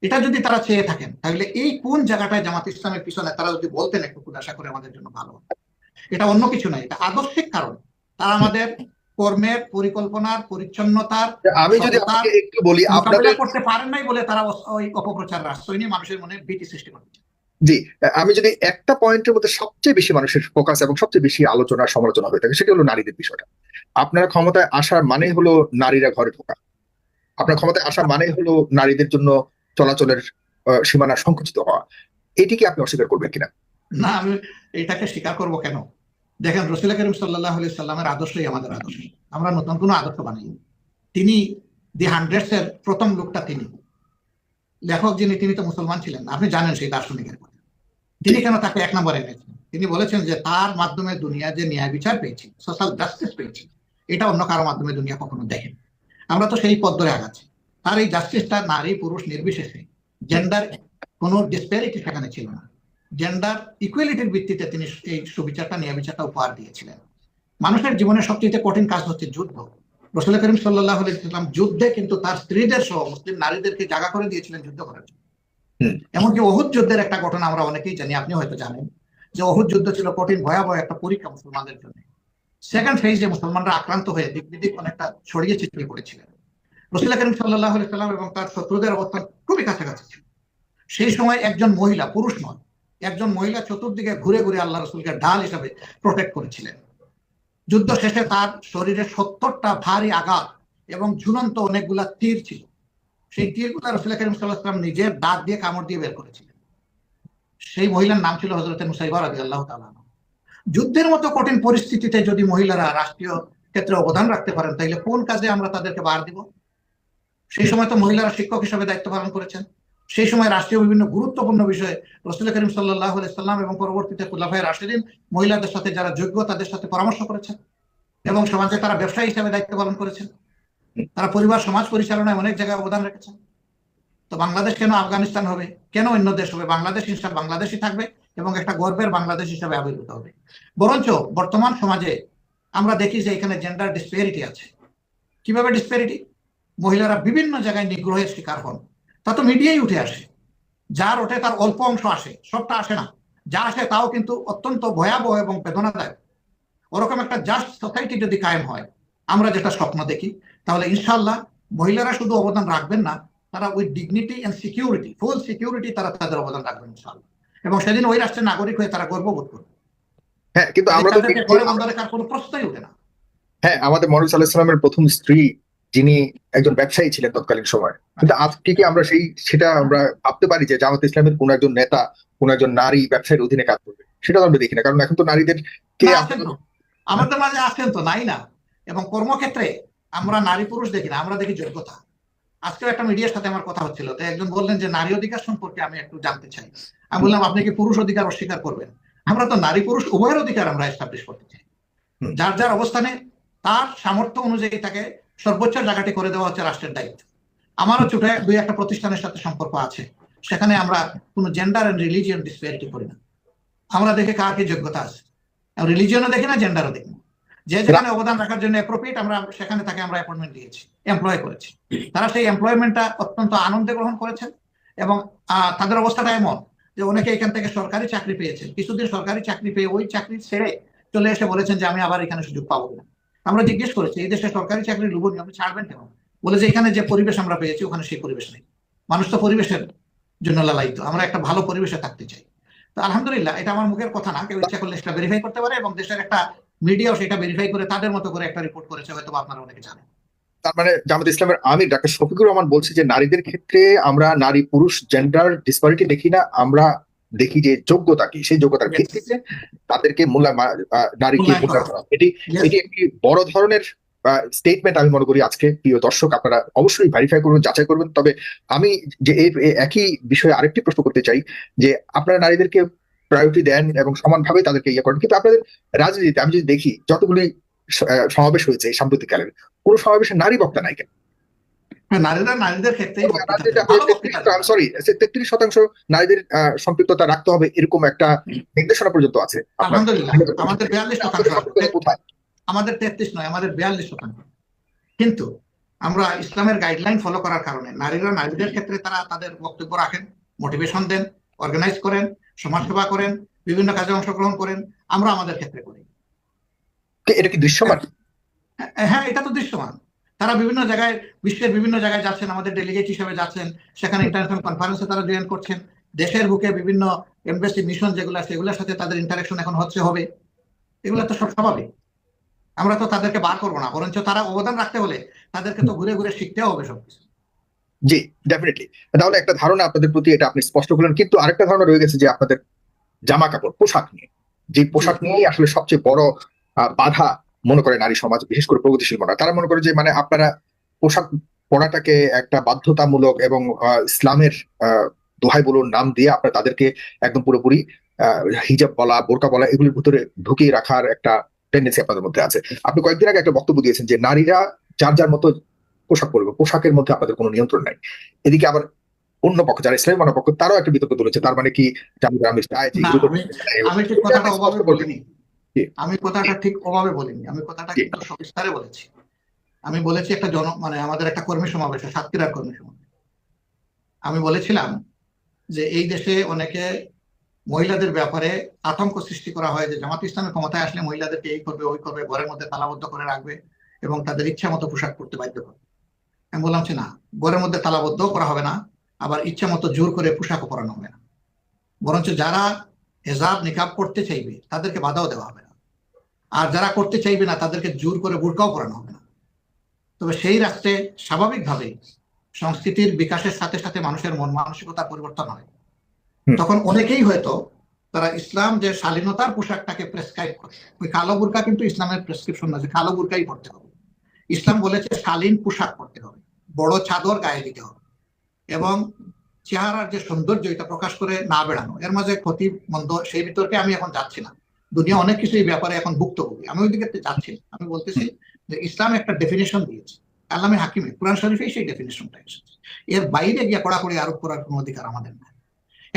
এটা যদি তারা চেয়ে থাকেন তাহলে এই কোন জায়গাটায় জামাত ইসলামের পিছনে তারা যদি বলতেন একটু আশা করে আমাদের জন্য ভালো। এটা অন্য কিছু নয়, এটা আদর্শিক কারণ। তারা আমাদের কর্মের, পরিকল্পনার, পরিচ্ছন্নতার, আমি যদি আপনাকে একটু বলি, আপনারা করতে পারেন নাই বলে তারা ওই অপপ্রচার রাষ্ট্র নিয়ে মানুষের মনে ভীতি সৃষ্টি করছে। জি, আমি যদি একটা পয়েন্টের মধ্যে সবচেয়ে বেশি মানুষের ফোকাস এবং সবচেয়ে বেশি আলোচনা সমালোচনা হয়ে থাকে, সেটা হলো নারীদের বিষয়টা। আপনারা ক্ষমতায় আসার মানে হলো নারীরা ঘরে ঢোকা, আপনার ক্ষমতায় আসা মানে হলো নারীদের জন্য চলাচলের সীমানা সংকুচিত হওয়া। এটি কি আপনি অস্বীকার করবেন কিনা? না, আমি এটাকে স্বীকার করবো কেন? দেখেন, রাসূল করিম সাল্লাল্লাহু আলাইহি সাল্লামের আদর্শই আমাদের আদর্শ। আমরা নতুন কোনো আদর্শ বানাইনি। তিনি দি হান্ড্রেডস এর প্রথম লোকটা, তিনি লেখক যিনি, তিনি তো মুসলমান ছিলেন। আপনি জানেন সেই দার্শনিকের কথা। তিনি কেন তাকে 1 নম্বরে এনেছেন? তিনি বলেছেন যে তার মাধ্যমে দুনিয়া যে ন্যায় বিচার পেয়েছি, সোশ্যাল জাস্টিস পেয়েছি, এটা অন্য কারো মাধ্যমে দুনিয়া কখনো দেখেন। আমরা তো সেই পথ ধরে আগাচ্ছি। তার এই জাস্টিসটা নারী পুরুষ নির্বিশেষে, জেন্ডার কোনো ডিসপ্যারিটি সেখানে ছিল না। জেন্ডার ইকুয়ালিটির ভিত্তিতে তিনি এই সুবিচারটা, ন্যায় বিচারটা উপহার দিয়েছিলেন। মানুষের জীবনের সবচেয়ে কঠিন কাজ হচ্ছে যুদ্ধ। রাসূল করিম সাল্লাল্লাহু আলাইহি ওয়াসাল্লাম যুদ্ধে কিন্তু তার স্ত্রীদের সহ মুসলিম নারীদেরকে জায়গা করে দিয়েছিলেন যুদ্ধ করার জন্য। এমনকি উহুদ যুদ্ধের একটা ঘটনা আমরা অনেকেই জানি, আপনি হয়তো জানেন, যে উহুদ যুদ্ধ ছিল কঠিন ভয়াবহ একটা পরীক্ষা মুসলমানদের জন্য। সেকেন্ড ফেজে মুসলমানরা আক্রান্ত হয়ে দিক বিদিক অনেকটা ছড়িয়ে ছিটিয়ে পড়েছিলেন। রাসূল করিম সাল্লাল্লাহু আলাইহি ওয়াসাল্লাম এবং তার শত্রুদের অবস্থান খুবই কাছাকাছি ছিল। সেই সময় একজন মহিলা, পুরুষ নয়, একজন মহিলা চতুর্দিকে ঘুরে ঘুরে আল্লাহ রাসূলকে ঢাল হিসাবে প্রোটেক্ট করেছিলেন। যুদ্ধ শেষে তার শরীরে 70টা ভারী আঘাত এবং ঝুলন্ত অনেকগুলা তীর ছিল। সেই তীরগুলা রাসূল করিম সাল্লাল্লাহু আলাইহি ওয়াসাল্লাম নিজের দাঁত দিয়ে কামড় দিয়ে বের করেছিলেন। সেই মহিলার নাম ছিল হযরত নুসাইবা রাদিয়াল্লাহু তাআলা। যুদ্ধের মতো কঠিন পরিস্থিতিতে যদি মহিলারা রাষ্ট্রীয় ক্ষেত্রে অবদান রাখতে পারেন, তাহলে কোন কাজে আমরা তাদেরকে বার দিব? সেই সময় তো মহিলারা শিক্ষক হিসেবে দায়িত্ব পালন করেছেন। সেই সময় রাষ্ট্রীয় বিভিন্ন গুরুত্বপূর্ণ বিষয়ে রাসূল করিম সাল্লাল্লাহু আলাইহি ওয়াসাল্লাম এবং পরবর্তীতে খুলাফায়ে রাশিদিন মহিলাদের সাথে যারা যোগ্য তাদের সাথে পরামর্শ করেছেন এবং সমাজে তারা ব্যবসায়ী হিসেবে দায়িত্ব পালন করেছেন। তারা পরিবার সমাজ পরিচালনায় অনেক জায়গায় অবদান রেখেছেন। তো বাংলাদেশ কেন আফগানিস্তান হবে, কেন অন্য দেশ হবে? বাংলাদেশ হিসাবে বাংলাদেশই থাকবে এবং একটা গর্বের বাংলাদেশ হিসাবে আবির্ভূত হবে। বরঞ্চ বর্তমান সমাজে আমরা দেখি যে এখানে জেন্ডার ডিসপ্যারিটি আছে। কিভাবে ডিসপ্যারিটি? মহিলারা বিভিন্ন জায়গায় নিগ্রহের শিকার হন, তা তো মিডিয়ায় উঠে আসে। যার ওঠে তার অল্প অংশ আসে, সবটা আসে না। যা আসে তাও কিন্তু অত্যন্ত ভয়াবহ এবং বেদনাদায়ক। ওরকম একটা জাস্ট সোসাইটি যদি কায়েম হয়, আমরা যেটা স্বপ্ন দেখি, তাহলে ইনশাআল্লাহ মহিলারা শুধু অবদান রাখবেন না, তারা with dignity and security, full security তারা তাদের অবদান রাখবেন ইনশাআল্লাহ। এবং সেদিন ওই রাষ্ট্রের নাগরিক হয়ে তারা গর্ববোধ করবে। হ্যাঁ, কিন্তু আমরা তো তাদেরকে ঘরে বন্ধ রাখার কোনো প্রশ্নই ওঠে না। হ্যাঁ, আমাদের মহানবী সাল্লাল্লাহু আলাইহি সাল্লামের প্রথম স্ত্রী যিনি একজন ব্যবসায়ী ছিলেন তৎকালীন সময়, কিন্তু আজকে কি আমরা সেটা আমরা ভাবতে পারি যে জামাত ইসলামের কোন একজন নেতা কোন একজন নারী ব্যবসায়ীর অধীনে কাজ করবে? সেটা তো আমরা দেখি না, কারণ এখন তো নারীদের কে আমাদের মাঝে আছেন তো, নাই না। এবং কর্মক্ষেত্রে আমরা নারী পুরুষ দেখি না, আমরা দেখি যোগ্যতা। আজকেও একটা মিডিয়ার সাথে আমার কথা হচ্ছিল, তো একজন বললেন যে নারী অধিকার সম্পর্কে আমি একটু জানতে চাই। আমি বললাম আপনি কি পুরুষ অধিকার অস্বীকার করবেন? আমরা তো নারী পুরুষ উভয়ের অধিকার আমরা এস্টাবলিশ করতে চাই। যার যার অবস্থানে তার সামর্থ্য অনুযায়ী তাকে সর্বোচ্চ জায়গাটি করে দেওয়া হচ্ছে রাষ্ট্রের দায়িত্ব। আমারও ছোট দুই একটা প্রতিষ্ঠানের সাথে সম্পর্ক আছে, সেখানে আমরা কোনো জেন্ডার এন্ড রিলিজিয়ন ডিসপ্যারিটি করি না। আমরা দেখে কার কি যোগ্যতা আছে, রিলিজিয়নও দেখি না, জেন্ডারও দেখি না। যে যেখানে অবদান রাখার জন্য অ্যাপ্রোপ্রিয়েট আমরা সেখানে তাকে আমরা অ্যাপয়েন্টমেন্ট দিয়েছি, এমপ্লয় করেছি। তারা সেই এমপ্লয়মেন্টটা অত্যন্ত আনন্দে গ্রহণ করেছেন এবং তাদের অবস্থাটা এমন যে অনেকে এখান থেকে সরকারি চাকরি পেয়েছেন, কিছুদিন সরকারি চাকরি পেয়ে ওই চাকরি ছেড়ে চলে এসে বলেছেন যে আমি আবার এখানে সুযোগ পাবো না। আমরা জিজ্ঞেস করেছি এই দেশে সরকারি চাকরি লুবনি আপনি ছাড়বেন কেন? বলে যে এখানে যে পরিবেশ আমরা পেয়েছি ওখানে সেই পরিবেশ নেই। মানুষ তো পরিবেশের জন্য লালায়িত, আমরা একটা ভালো পরিবেশে থাকতে চাই। তো আলহামদুলিল্লাহ, এটা আমার মুখের কথা না, কেউ ইচ্ছা করলে সেটা ভেরিফাই করতে পারে এবং দেশের একটা মিডিয়াও সেটা ভেরিফাই করে তাদের মতো করে একটা রিপোর্ট করেছে, হয়তো আপনারা অনেকে জানেন। তার মানে জামাত ইসলামের আমির ডাক্তার শফিকুর রহমান বলছে যে নারীদের ক্ষেত্রে আমরা নারী পুরুষ জেন্ডার ডিসপারিটি দেখি না, আমরা দেখি যে যোগ্যতা কি, সেই যোগ্যতার ভিত্তিতে তাদেরকে নারীকে মূল্যায়ন করা। এটি একটি বড় ধরনের স্টেটমেন্ট আমি মনে করি। আজকে প্রিয় দর্শক আপনারা অবশ্যই ভেরিফাই করবেন, যাচাই করবেন। তবে আমি যে এই একই বিষয়ে আরেকটি প্রশ্ন করতে চাই যে আপনারা নারীদেরকে প্রায়োরিটি দেন এবং সমানভাবে তাদেরকে ইয়ে করেন, কিন্তু আপনাদের রাজনীতিতে আমি যদি দেখি যতগুলি সমাবেশ হয়েছে এই সাম্প্রতিককালের, কোনো সমাবেশে নারী বক্তা নাই কেন? নারীদের ক্ষেত্রে সরি 33% নারীদের সম্পৃক্ততা রাখতে হবে এরকম একটা নির্দেশনা পর্যন্ত আছে। আলহামদুলিল্লাহ, আমাদের 42% কোথায়? আমাদের 33 নয়, আমাদের 42%। কিন্তু আমরা ইসলামের গাইডলাইন ফলো করার কারণে নারীদের ক্ষেত্রে তারা তাদের বক্তব্য রাখেন, মোটিভেশন দেন, অর্গানাইজ করেন, সমাজসেবা করেন, বিভিন্ন কাজে অংশগ্রহণ করেন। আমরা আমাদের ক্ষেত্রে করি। এটা কি দৃশ্যমান? হ্যাঁ, এটা তো দৃশ্যমান। তারা বিভিন্ন জায়গায়, বিশ্বের বিভিন্ন জায়গায় যাচ্ছেন, আমাদের ডেলিগেট হিসেবে যাচ্ছেন, সেখানে ইন্টারন্যাশনাল কনফারেন্সে তারা জয়েন করছেন। দেশের বুকে বিভিন্ন এমবাসি মিশন যেগুলো আছে সেগুলোর সাথে তাদের ইন্টারাকশন এখন হবে। এগুলো তো সব স্বাভাবিক, আমরা তো তাদেরকে বার করবো না, বরঞ্চ তারা অবদান রাখতে হলে তাদেরকে তো ঘুরে ঘুরে শিখতেও হবে সবকিছু। জি, ডেফিনেটলি। তাহলে একটা ধারণা আপনাদের প্রতি এটা আপনি স্পষ্ট করলেন, কিন্তু আরেকটা ধারণা রয়ে গেছে যে আপনাদের জামা কাপড় পোশাক নিয়ে, যে পোশাক নিয়ে আসলে সবচেয়ে বড় বাধা মনে করে নারী সমাজ, বিশেষ করে প্রগতিশীল মনে। তারা মনে করে যে মানে আপনারা পোশাক পরাটাকে একটা বাধ্যতামূলক এবং ইসলামের দোহাই বলুন নাম দিয়ে আপনারা তাদেরকে একদম পুরোপুরি হিজাব বলা, বোরকা বলা এগুলির ভিতরে ঢুকিয়ে রাখার একটা টেন্ডেন্সি আপনাদের মধ্যে আছে। আপনি কয়েকদিন আগে একটা বক্তব্য দিয়েছেন যে নারীরা যার যার মতো পোশাক পরবে, পোশাকের মধ্যে আপনাদের কোনো নিয়ন্ত্রণ নাই। এদিকে আবার অন্য পক্ষ যারা ইসলামী মনোপক্ষ তারাও একটা বিতর্ক তুলেছে। তার মানে কি আমি ঠিক কথাটা অভাবে বলিনি, আমি কথাটা ঠিক অভাবে বলিনি, আমি কথাটা কিন্তু সবিস্তারে বলেছি। আমি বলেছি একটা মানে আমাদের একটা কর্মী সমাবেশ, সাতক্ষীরার কর্মী সমাবেশ, আমি বলেছিলাম যে এই দেশে অনেকে মহিলাদের ব্যাপারে আতঙ্ক সৃষ্টি করা হয় যে জামাত ইসলামের ক্ষমতায় আসলে মহিলাদেরকে এই করবে ওই করবে, ঘরের মধ্যে তালাবদ্ধ করে রাখবে এবং তাদের ইচ্ছা মতো পোশাক পরতে বাধ্য করবে। আমি বললাম যে না, ঘরের মধ্যে তালাবদ্ধ করা হবে না, আবার ইচ্ছা মতো জোর করে পোশাকও পরানো হবে না, বরঞ্চ যারা হেজাব নিকাব করতে চাইবে তাদেরকে বাধাও দেওয়া হবে না, আর যারা করতে চাইবে না তাদেরকে জোর করে বুরকাও পরানো হবে না। তবে সেই রাষ্ট্রে স্বাভাবিকভাবেই সংস্কৃতির বিকাশের সাথে সাথে মানুষের মন মানসিকতার পরিবর্তন হয়। তখন অনেকেই হয়তো তারা ইসলাম যে শালীনতার পোশাকটাকে প্রেসক্রাইব করে, ওই কালো বুরকা কিন্তু ইসলামের প্রেসক্রিপশন না যে কালো বুরকাই পড়তে হবে। ইসলাম বলেছে শালীন পোশাক পরতে হবে, বড় চাদর গায়ে দিতে হবে এবং চেহারার যে সৌন্দর্য এটা প্রকাশ করে না বেড়ানো। এর মাঝে ক্ষতি মন্দ সেই বিতর্কে আমি এখন যাচ্ছি না, দুনিয়া অনেক কিছু এই ব্যাপারে এখন ভুক্তভোগী, আমি ওই দিকে যাচ্ছি। আমি বলতেছি যে ইসলাম একটা ডেফিনেশন দিয়েছে আল্লামে হাকিমে কোরআন শরীফে সেই ডেফিনেশনটা এসেছে। এর বাইরে গিয়ে কড়াকড়ি আরোপ করার কোনো অধিকার আমাদের নাই।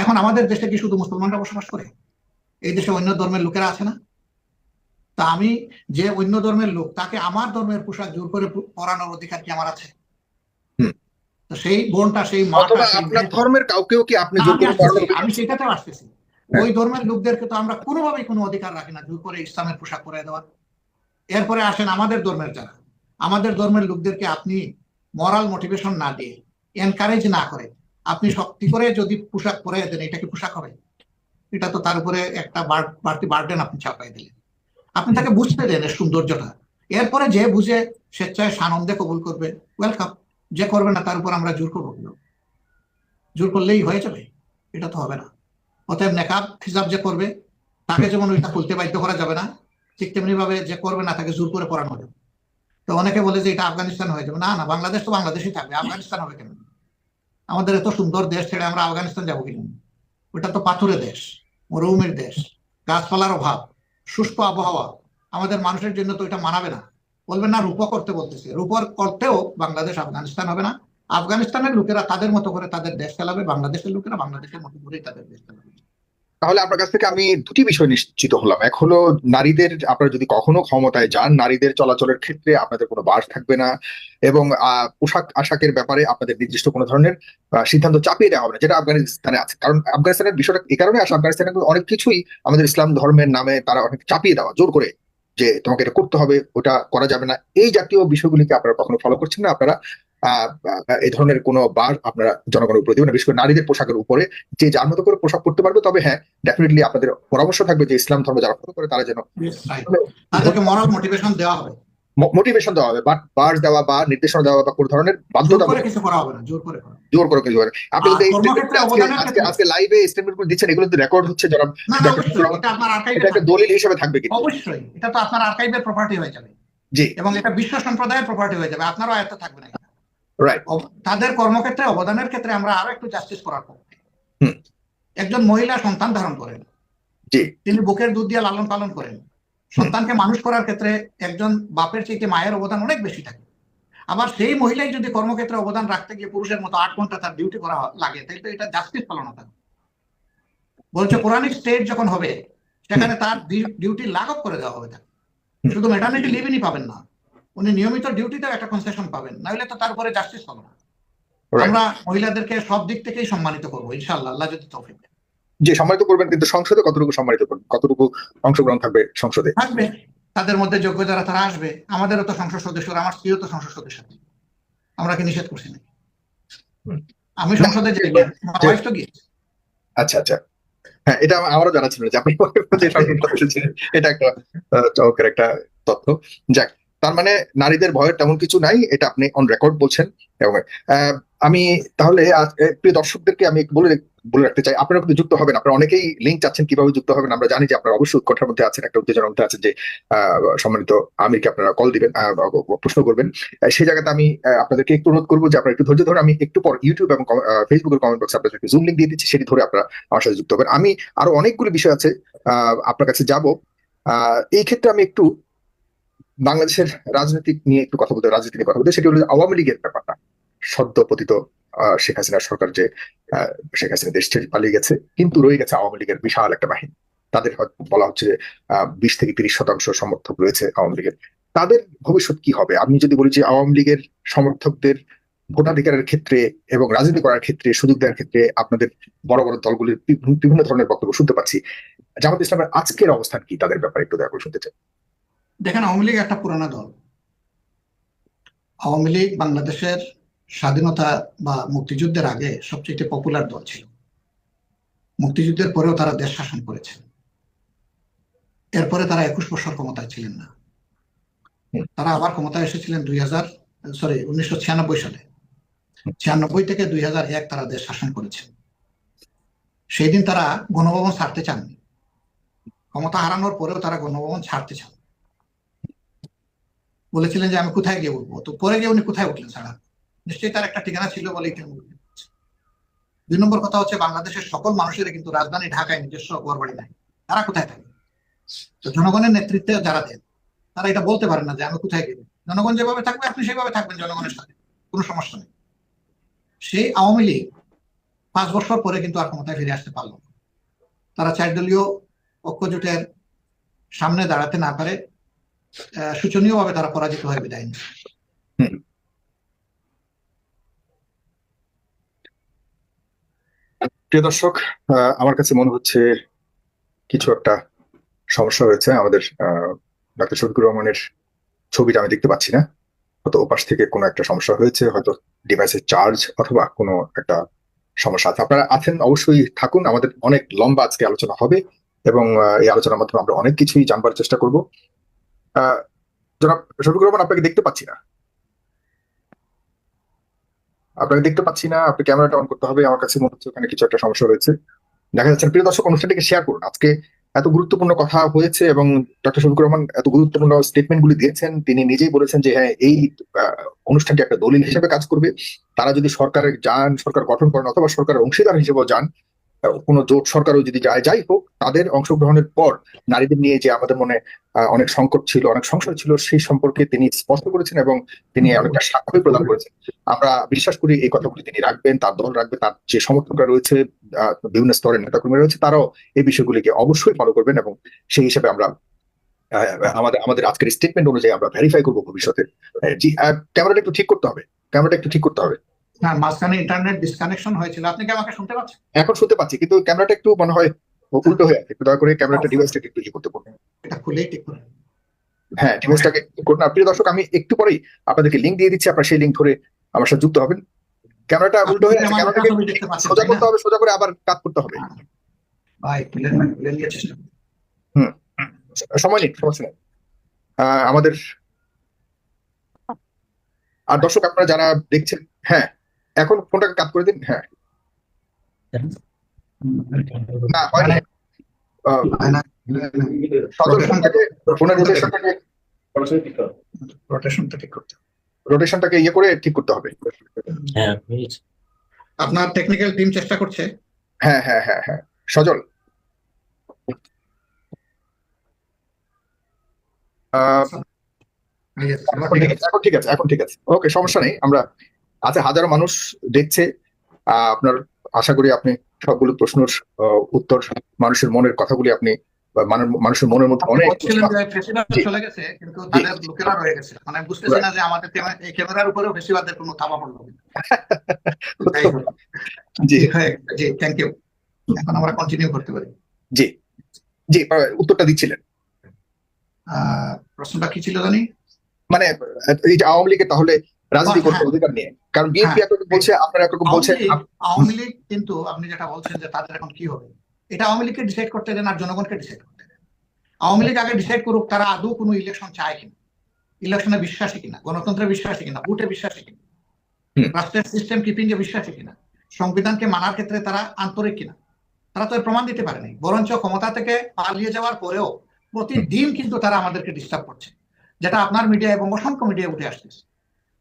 এখন আমাদের দেশে কি শুধু মুসলমানরা বসবাস করে? এই দেশে অন্য ধর্মের লোকেরা আছে না? তা আমি যে অন্য ধর্মের লোক তাকে আমার ধর্মের পোশাক জোর করে পরানোর অধিকার কি আমার আছে? হুম। তো সেই বোনটা সেই অথবা মাটা আপনার ধর্মের কাউকেও কি আপনি জোর করে আমি সেটাতেও আসতেছি। ওই ধর্মের লোকদেরকে তো আমরা কোনোভাবেই কোনো অধিকার রাখি না জোর করে ইসলামের পোশাক পরে দেওয়ার। এরপরে আসেন আমাদের ধর্মের যারা, আমাদের ধর্মের লোকদেরকে আপনি মরাল মোটিভেশন না দিয়ে, এনকারেজ না করে আপনি শক্তি করে যদি পোশাক পরে দেন, এটা কি পোশাক হবে? এটা তো তার উপরে একটা বাড়তি বার্ডেন আপনি চাপাই দিলেন। আপনি তাকে বুঝতে দেন এর সৌন্দর্যটা। এরপরে যে বুঝে স্বেচ্ছায় সানন্দে কবুল করবে, ওয়েলকাম। যে করবে না তার উপর আমরা জোর করবো? জোর করলেই হয়ে যাবে? এটা তো হবে না। অতএব নেকাব হিসাব যে করবে তাকে যেমন ওইটা খুলতে বাধ্য করা যাবে না, ঠিক তেমনি ভাবে যে করবে না তাকে জোর করে পড়ানো যাবে। তো অনেকে বলে যে এটা আফগানিস্তান হয়ে যাবে। না না, বাংলাদেশ তো বাংলাদেশই থাকবে, আফগানিস্তান হবে কেন? আমাদের এত সুন্দর দেশ ছেড়ে আমরা আফগানিস্তান যাবো কিনা? ওটা তো পাথুরে দেশ, মরুভূমির দেশ, গাছপালার অভাব, শুষ্ক আবহাওয়া। আমাদের মানুষের জন্য তো এটা মানাবে না। বলবেন না রূপ করতে বলতেছে, রূপ করতেও বাংলাদেশ আফগানিস্তান হবে না। আফগানিস্তানের লোকেরা তাদের মতো করে তাদের দেশ চালাবে, বাংলাদেশের লোকেরা বাংলাদেশের মতো করেই তাদের দেশ চালাবে। তাহলে আপনার কাছ থেকে আমি দুটি বিষয় নিশ্চিত হলাম। এক হলো, নারীদের আপনারা যদি কখনো ক্ষমতায় যান, নারীদের চলাচলের ক্ষেত্রে আপনাদের কোনো বাস থাকবে না, এবং পোশাক আশাকের ব্যাপারে আপনাদের নির্দিষ্ট কোনো ধরনের সিদ্ধান্ত চাপিয়ে দেওয়া হবে না, যেটা আফগানিস্তানে আছে। কারণ আফগানিস্তানের বিষয়টা এই কারণে আসে, আফগানিস্তানে অনেক কিছুই আমাদের ইসলাম ধর্মের নামে তারা অনেক চাপিয়ে দেওয়া, জোর করে যে তোমাকে এটা করতে হবে, ওটা করা যাবে না। এই জাতীয় বিষয়গুলিকে আপনারা কখনো ফলো করছেন না। আপনারা এই ধরনের কোনো বার আপনারা জনগণের উপর দিবেন না, বিশেষ করে নারীদের পোশাকের উপরে। যে যার মতো করে পোশাক পরতে পারবে, তবে হ্যাঁ, ডেফিনেটলি আপনাদের পরামর্শ থাকবে যে ইসলাম ধর্ম যারা ফলো করে তারা যেন তাদেরকে মরাল মোটিভেশন দেওয়া হবে, মোটিভেশন দেওয়া হবে, বাট বার দেওয়া বা নির্দেশনা দেওয়া বা কোনো ধরনের বাধ্যতা কিছু করা হবে না, জোর করে জোর করে কিছু করে। আপনি যদি আজকে লাইভে স্টেটমেন্ট দিচ্ছেন, এগুলো রেকর্ড হচ্ছে, যারা এটা একটা দলিল হিসেবে থাকবে কিন্তু অবশ্যই এটা তো আপনার আর্কাইভের প্রপার্টি হয়ে যাবে। জি, এবং এটা বিশ্ব সম্প্রদায়ের প্রপার্টি হয়ে যাবে, আপনারও আয়ত্ত থাকবে না। রাইট। তাদের কর্মক্ষেত্রে অবদানের ক্ষেত্রে আমরা আরো একটু জাস্টিস করার পক্ষে। একজন মহিলা সন্তান ধারণ করেন, জি, তিনি বুকের দুধ দিয়ে লালন পালন করেন। সন্তানকে মানুষ করার ক্ষেত্রে একজন বাপের চাইতে মায়ের অবদান অনেক বেশি থাকে। আবার সেই মহিলাই যদি কর্মক্ষেত্রে অবদান রাখতে গিয়ে পুরুষের মতো 8 ঘন্টা তার ডিউটি করা লাগে, তাই তো এটা জাস্টিস পালন হবে। বলছে পৌরাণিক স্টেট যখন হবে সেখানে তার ডিউটি লাঘব করে দেওয়া হবে। শুধু ম্যাটারনিটি লিভই পাবেন না, উনি নিয়মিত ডিউটিতেও একটা কনসেশন পাবেন, নাহলে তো তার উপরে জাস্টিস হবে না। আমরা মহিলাদেরকে সব দিক থেকেই সম্মানিত করবো ইনশাআল্লাহ, আল্লাহ যদি তৌফিক দেন। যে সম্মানিত করবেন, কিন্তু সংসদে কতটুকু সম্মানিত করবেন, কতটুকু অংশগ্রহণ থাকবে সংসদে? থাকবে, তাদের মধ্যে যোগ্য যারা তারা আসবে। আমাদেরও তো সংসদ সদস্য, আমার স্ত্রীও তো সংসদ সদস্য, আমরা কি নিষেধ করছি না? আমি সংসদে যাই, আমার ওয়াইফ তো গিয়েছে। আচ্ছা আচ্ছা, হ্যাঁ, এটা আমারও জানা ছিল যে আপনি এটা একটা চমকের একটা তথ্য। যাক, তার মানে নারীদের ভয়ের তেমন কিছু নাই, এটা আপনি অন রেকর্ড বলছেন। এবং আমি তাহলে প্রিয় দর্শকদেরকে আমি বলে রাখতে চাই, আপনারা কিন্তু যুক্ত হবেন। আপনারা অনেকেই লিঙ্ক চাচ্ছেন কিভাবে যুক্ত হবেন। আমরা জানি যে আপনারা অবশ্যই উৎকণ্ঠার মধ্যে আছেন, একটা উত্তেজনার মধ্যে আছেন যে সম্মানিত আমিরকে আপনারা কল দিবেন, প্রশ্ন করবেন। সেই জায়গাতে আমি আপনাদেরকে একটু অনুরোধ করবো যে আপনারা একটু ধৈর্য ধরে, আমি একটু পর ইউটিউব এবং ফেসবুকের কমেন্ট বক্সে আপনাদেরকে জুম লিঙ্ক দিয়ে দিচ্ছি, সেটি ধরে আপনারা আমার সাথে যুক্ত হবেন। আমি আরো অনেকগুলো বিষয় আছে আপনার কাছে যাব। এই ক্ষেত্রে আমি একটু বাংলাদেশের রাজনীতি নিয়ে একটু কথা বলতে, সেটি হলো আওয়ামী লীগের ব্যাপারটা। সদ্য পতিত শেখ হাসিনার সরকার, যে শেখ হাসিনা দেশ ছেড়ে পালিয়ে গেছে, কিন্তু রয়ে গেছে আওয়ামী লীগের বিশাল একটা বাহিনী। তাদের বলা হচ্ছে 20 থেকে 30% সমর্থক রয়েছে আওয়ামী লীগের। তাদের ভবিষ্যৎ কি হবে? আমি যদি বলি যে আওয়ামী লীগের সমর্থকদের ভোটাধিকারের ক্ষেত্রে এবং রাজনীতি করার ক্ষেত্রে, সুযোগ দেওয়ার ক্ষেত্রে আপনাদের বড় বড় দলগুলির বিভিন্ন ধরনের বক্তব্য শুনতে পাচ্ছি। জামাত ইসলামের আজকের অবস্থান কি, তাদের ব্যাপারে একটু দয়া করে শুনতে চাই। দেখেন, আওয়ামী লীগ একটা পুরানো দল। আওয়ামী লীগ বাংলাদেশের স্বাধীনতা বা মুক্তিযুদ্ধের আগে সবচেয়ে পপুলার দল ছিল। মুক্তিযুদ্ধের পরেও তারা দেশ শাসন করেছেন। এরপরে তারা 21 বছর ক্ষমতায় ছিলেন না। তারা আবার ক্ষমতায় এসেছিলেন 1996 সালে। 96 থেকে 2001 তারা দেশ শাসন করেছেন। সেই দিন তারা গণভবন ছাড়তে চাননি। ক্ষমতা হারানোর পরেও তারা গণভবন ছাড়তে চান, বলেছিলেন যে আমি কোথায় গিয়ে উঠবো। তো পরে গিয়ে উনি কোথায় উঠলেন ছাড়া? নিশ্চয়ই তার একটা ঠিকানা ছিল বলেই তিনি উঠলেন। 2 নম্বর কথা হচ্ছে, বাংলাদেশের সকল মানুষের কিন্তু রাজধানী ঢাকায় নিজস্ব ঘরবাড়ি নাই। তারা কোথায় থাকে? তো জনগণের নেতৃত্বে যারা দেন তারা এটা বলতে পারেন না যে আমি কোথায় গেব। জনগণ যেভাবে থাকবে আপনি সেভাবে থাকবেন জনগণের সাথে, কোনো সমস্যা নেই। সেই আওয়ামী লীগ 5 বছর পরে কিন্তু আর ক্ষমতায় ফিরে আসতে পারলো না। তারা 4 দলীয় ঐক্যজোটের সামনে দাঁড়াতে না পারে শোচনীয়ভাবে তারা পরাজিত হয়ে বিদায় নেয়। প্রিয় দর্শক, আমার কাছে মনে হচ্ছে কিছু একটা সমস্যা হয়েছে। আমাদের ডাক্তার শফিকুর রহমানের ছবিটা আমি দেখতে পাচ্ছি না, হয়তো ওপাশ থেকে কোনো একটা সমস্যা হয়েছে, হয়তো ডিভাইসের চার্জ অথবা কোনো একটা সমস্যা আছে। আপনারা আছেন, অবশ্যই থাকুন। আমাদের অনেক লম্বা আজকে আলোচনা হবে এবং এই আলোচনার মাধ্যমে আমরা অনেক কিছুই জানবার চেষ্টা করব। জনাব শফিকুর রহমান, আপনাকে দেখতে পাচ্ছি না, আপনি ক্যামেরাটা অন করতে হবে। আমার কাছে মনে হচ্ছে ওখানে কিছু একটা সমস্যা হয়েছে, দেখা যাচ্ছে। প্রিয় দর্শক, অনুষ্ঠানটিকে শেয়ার করুন। আজকে এত গুরুত্বপূর্ণ কথা হয়েছে এবং ডক্টর শফিকুর রহমান এত গুরুত্বপূর্ণ স্টেটমেন্ট গুলি দিয়েছেন। তিনি নিজেই বলেছেন যে হ্যাঁ, এই অনুষ্ঠানটি একটা দলিল হিসেবে কাজ করবে। তারা যদি সরকারে যান, সরকার গঠন করেন অথবা সরকারের অংশীদার হিসেবেও যান, কোনো জোট সরকারও যদি যায়, যাই হোক, তাদের অংশগ্রহণের পর নারীদের নিয়ে যে আমাদের মনে অনেক সংকট ছিল, অনেক সংশয় ছিল, সেই সম্পর্কে তিনি স্পষ্ট করেছেন এবং তিনি অনেকটা সাক্ষ্য প্রদান করেছেন। আমরা বিশ্বাস করি এই কথাগুলি তিনি রাখবেন, তার দল রাখবে, তার যে সমর্থকরা রয়েছে, বিভিন্ন স্তরের নেতাকর্মী রয়েছে, তারাও এই বিষয়গুলিকে অবশ্যই ফলো করবেন এবং সেই হিসেবে আমরা আমাদের আজকের স্টেটমেন্ট অনুযায়ী আমরা ভেরিফাই করবো ভবিষ্যতে। জি, ক্যামেরাটা একটু ঠিক করতে হবে। হ্যাঁ, মাঝখানে ইন্টারনেট ডিসকানেকশন হয়েছিল। আপনি কি আমাকে শুনতে পাচ্ছেন? এখন শুনতে পাচ্ছি, কিন্তু ক্যামেরাটা একটু মনে হয় উল্টো হয়ে আছে। একটু দয়া করে ক্যামেরাটা ডিভাইসটাকে একটু ই করতে বলুন। এটা খুলেই ঠিক করে। হ্যাঁ, ডিভাইসটাকে করুন। প্রিয় দর্শক, আমি একটু পরেই আপনাদেরকে লিঙ্ক দিয়ে দিচ্ছি, আপনারা সেই লিঙ্ক ধরে আমার সাথে যুক্ত হবেন। ক্যামেরাটা উল্টো হয়ে আছে, ক্যামেরাটাকে সোজা করতে হবে, সোজা করে আবার কাট করতে হবে। ভাই খুলে নিয়ে চেষ্টা করুন। সময় নেই, সমস্যা নেই আমাদের। আর দর্শক, আপনারা যারা দেখছেন, হ্যাঁ, এখন ফোনটাকে কাট করে দিন। হ্যাঁ, না হয়নি। রোটেশনটাকে ইয়ে করে ঠিক করতে হবে। আপনার টেকনিক্যাল টিম চেষ্টা করছে। হ্যাঁ, সজল, এখন ঠিক আছে। ওকে, সমস্যা নেই। আমরা হাজারো মানুষ দেখছে। আপনার আশা করি আপনি সবগুলো প্রশ্নের উত্তর, মানুষের মনের কথাগুলি আপনি মানুষের মনের মধ্যে অনেক চলে গেছে, কিন্তু তাদের লোকেরা রয়ে গেছে। মানে বুঝতেছি না যে আমাদের এই ক্যামেরার উপরেও বেশিরভাগের কোনো থাবা পড়লো। জি, থ্যাংক ইউ। এখন আমরা কন্টিনিউ করতে পারি। জি, উত্তরটা দিচ্ছিলেন। প্রশ্নটা কি ছিল জানি? মানে এই যে আওয়ামী লীগের তাহলে রাজনীতি করতে অধিকার নিয়ে, কারণ বিএনপি একরকম বলছে, আপনারা একরকম বলছেন। আওয়ামী লীগ কিন্তু আপনি যেটা বলছেন যে তাদের এখন কি হবে, এটা আওয়ামী লীগকে ডিসাইড করতে দেন আর জনগণকে ডিসাইড করতে দেন। আওয়ামী লীগ আগে ডিসাইড করুক তারা আদৌ কোনো ইলেকশন চায় কিনা, ইলেকশনে বিশ্বাসী কিনা, গণতন্ত্রে বিশ্বাসী কিনা, ভোটে বিশ্বাসী কিনা, রাষ্ট্রের সিস্টেম কিপিং এ বিশ্বাসী কিনা, সংবিধানকে মানার ক্ষেত্রে তারা আন্তরিক কিনা। তারা তো প্রমাণ দিতে পারেনি, বরঞ্চ ক্ষমতা থেকে পালিয়ে যাওয়ার পরেও প্রতিদিন কিন্তু তারা আমাদেরকে ডিস্টার্ব করছে, যেটা আপনার মিডিয়া এবং অসংখ্য মিডিয়া উঠে আসতেছে।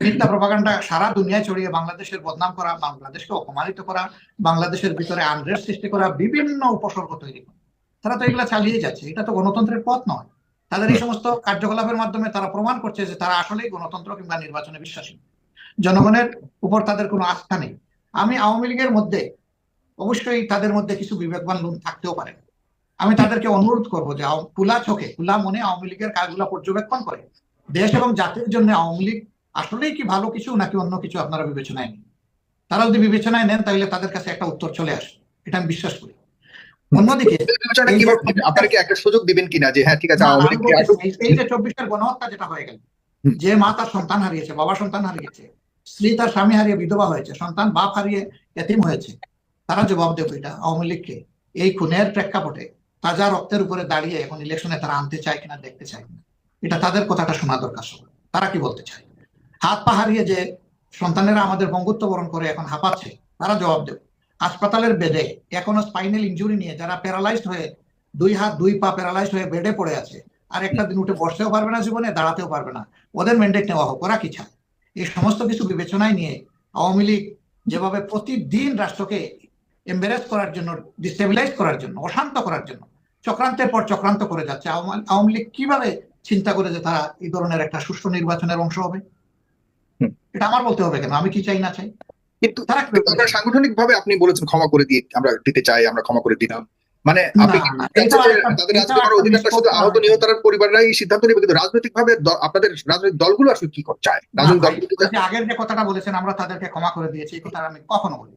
মিথ্যা প্রপাগান্ডা সারা দুনিয়ায় ছড়িয়ে বাংলাদেশের বদনাম করা, বাংলাদেশকে অপমানিত করা, বাংলাদেশের ভিতরে আনরেস্ট সৃষ্টি করা, বিভিন্ন উপসর্গ তৈরি করা। তারা তো এগুলা চালিয়ে যাচ্ছে। এটা তো গণতন্ত্রের পথ নয়। তাদের এই সমস্ত কার্যকলাপের মাধ্যমে তারা প্রমাণ করছে যে তারা আসলেই গণতন্ত্র কিংবা নির্বাচনে বিশ্বাসী। জনগণের উপর তাদের কোনো আস্থা নেই। আমি আওয়ামী লীগের মধ্যে অবশ্যই তাদের মধ্যে কিছু বিবেকবান লোক থাকতেও পারে। আমি তাদেরকে অনুরোধ করবো যে খোলা চোখে, খোলা মনে আওয়ামী লীগের কাজগুলো পর্যবেক্ষণ করে দেশ এবং জাতির জন্য আওয়ামী লীগ আসলেই কি ভালো কিছু নাকি অন্য কিছু আপনারা বিবেচনায় নেন। তারা যদি বিবেচনায় নেন তাহলে তাদের কাছে একটা উত্তর চলে আসে, এটা আমি বিশ্বাস করি। অন্যদিকে আপনারা কি একটা সুযোগ দিবেন কিনা যে হ্যাঁ ঠিক আছে, এই যে 24-এর গণহত্যা যেটা হয়ে গেল, যে মা তার সন্তান হারিয়েছে, বাবা সন্তান হারিয়েছে, স্ত্রী তার স্বামী হারিয়ে বিধবা হয়েছে, সন্তান বাপ হারিয়ে এতিম হয়েছে, তারা জবাব দেবে এটা আওয়ামী লীগকে। এই খুনের প্রেক্ষাপটে তাজা রক্তের উপরে দাঁড়িয়ে এখন ইলেকশনে তারা আনতে চায় কিনা, দেখতে চায় কিনা, এটা তাদের কথাটা শোনা দরকার। তারা কি বলতে চায়? হাত পা হারিয়ে যে সন্তানেরা আমাদের বঙ্গুত্ব বরণ করে এখন হাঁপাচ্ছে, তারা জবাব দেবে। হাসপাতালের বেডে এখনো স্পাইনাল ইনজুরি নিয়ে যারা প্যারালাইজড হয়ে 2 হাত 2 পা প্যারালাইজড হয়ে বেডে পড়ে আছে, আর একটা দিন উঠে বসতেও পারবে না, জীবনে দাঁড়াতেও পারবে না, ওদের ম্যান্ডেট নেওয়া হোক। ওরা কি চায়? এই সমস্ত কিছু বিবেচনায় নিয়ে আওয়ামী লীগ যেভাবে প্রতিদিন রাষ্ট্রকে এম্বারেস করার জন্য, ডিস্টেবিলাইজ করার জন্য, অশান্ত করার জন্য চক্রান্তের পর চক্রান্ত করে যাচ্ছে, আওয়ামী লীগ কিভাবে চিন্তা করে যে তারা এই ধরনের একটা সুষ্ঠু নির্বাচনের অংশ হবে? হুম। এটা আমার বলতে হবে কেন? আমি কি চাই না চাই? কিন্তু তারা কিন্তু আমরা সাংগঠনিক ভাবে আপনি বলেছেন ক্ষমা করে দিয়ে আমরা দিতে চাই, আমরা ক্ষমা করে দিলাম, মানে আপনি কি না, বলতে চাচ্ছেন যে তাদের এটাও রাজনীতি করার একটা অধিকারটা শুধু মিসকল্পনা আহত হয়েছে। নিহতের পরিবাররাই সিদ্ধান্ত নেবে, কিন্তু রাজনৈতিক ভাবে আপনাদের রাজনৈতিক দলগুলো আসলে কি চায়? না রাজনৈতিক ভাই, দলগুলো কি ওই চায়? যে আগের যে কথাটা বলেছেন আমরা তাদেরকে ক্ষমা করে দিয়েছি, এই কথা আমি কখনো বলি।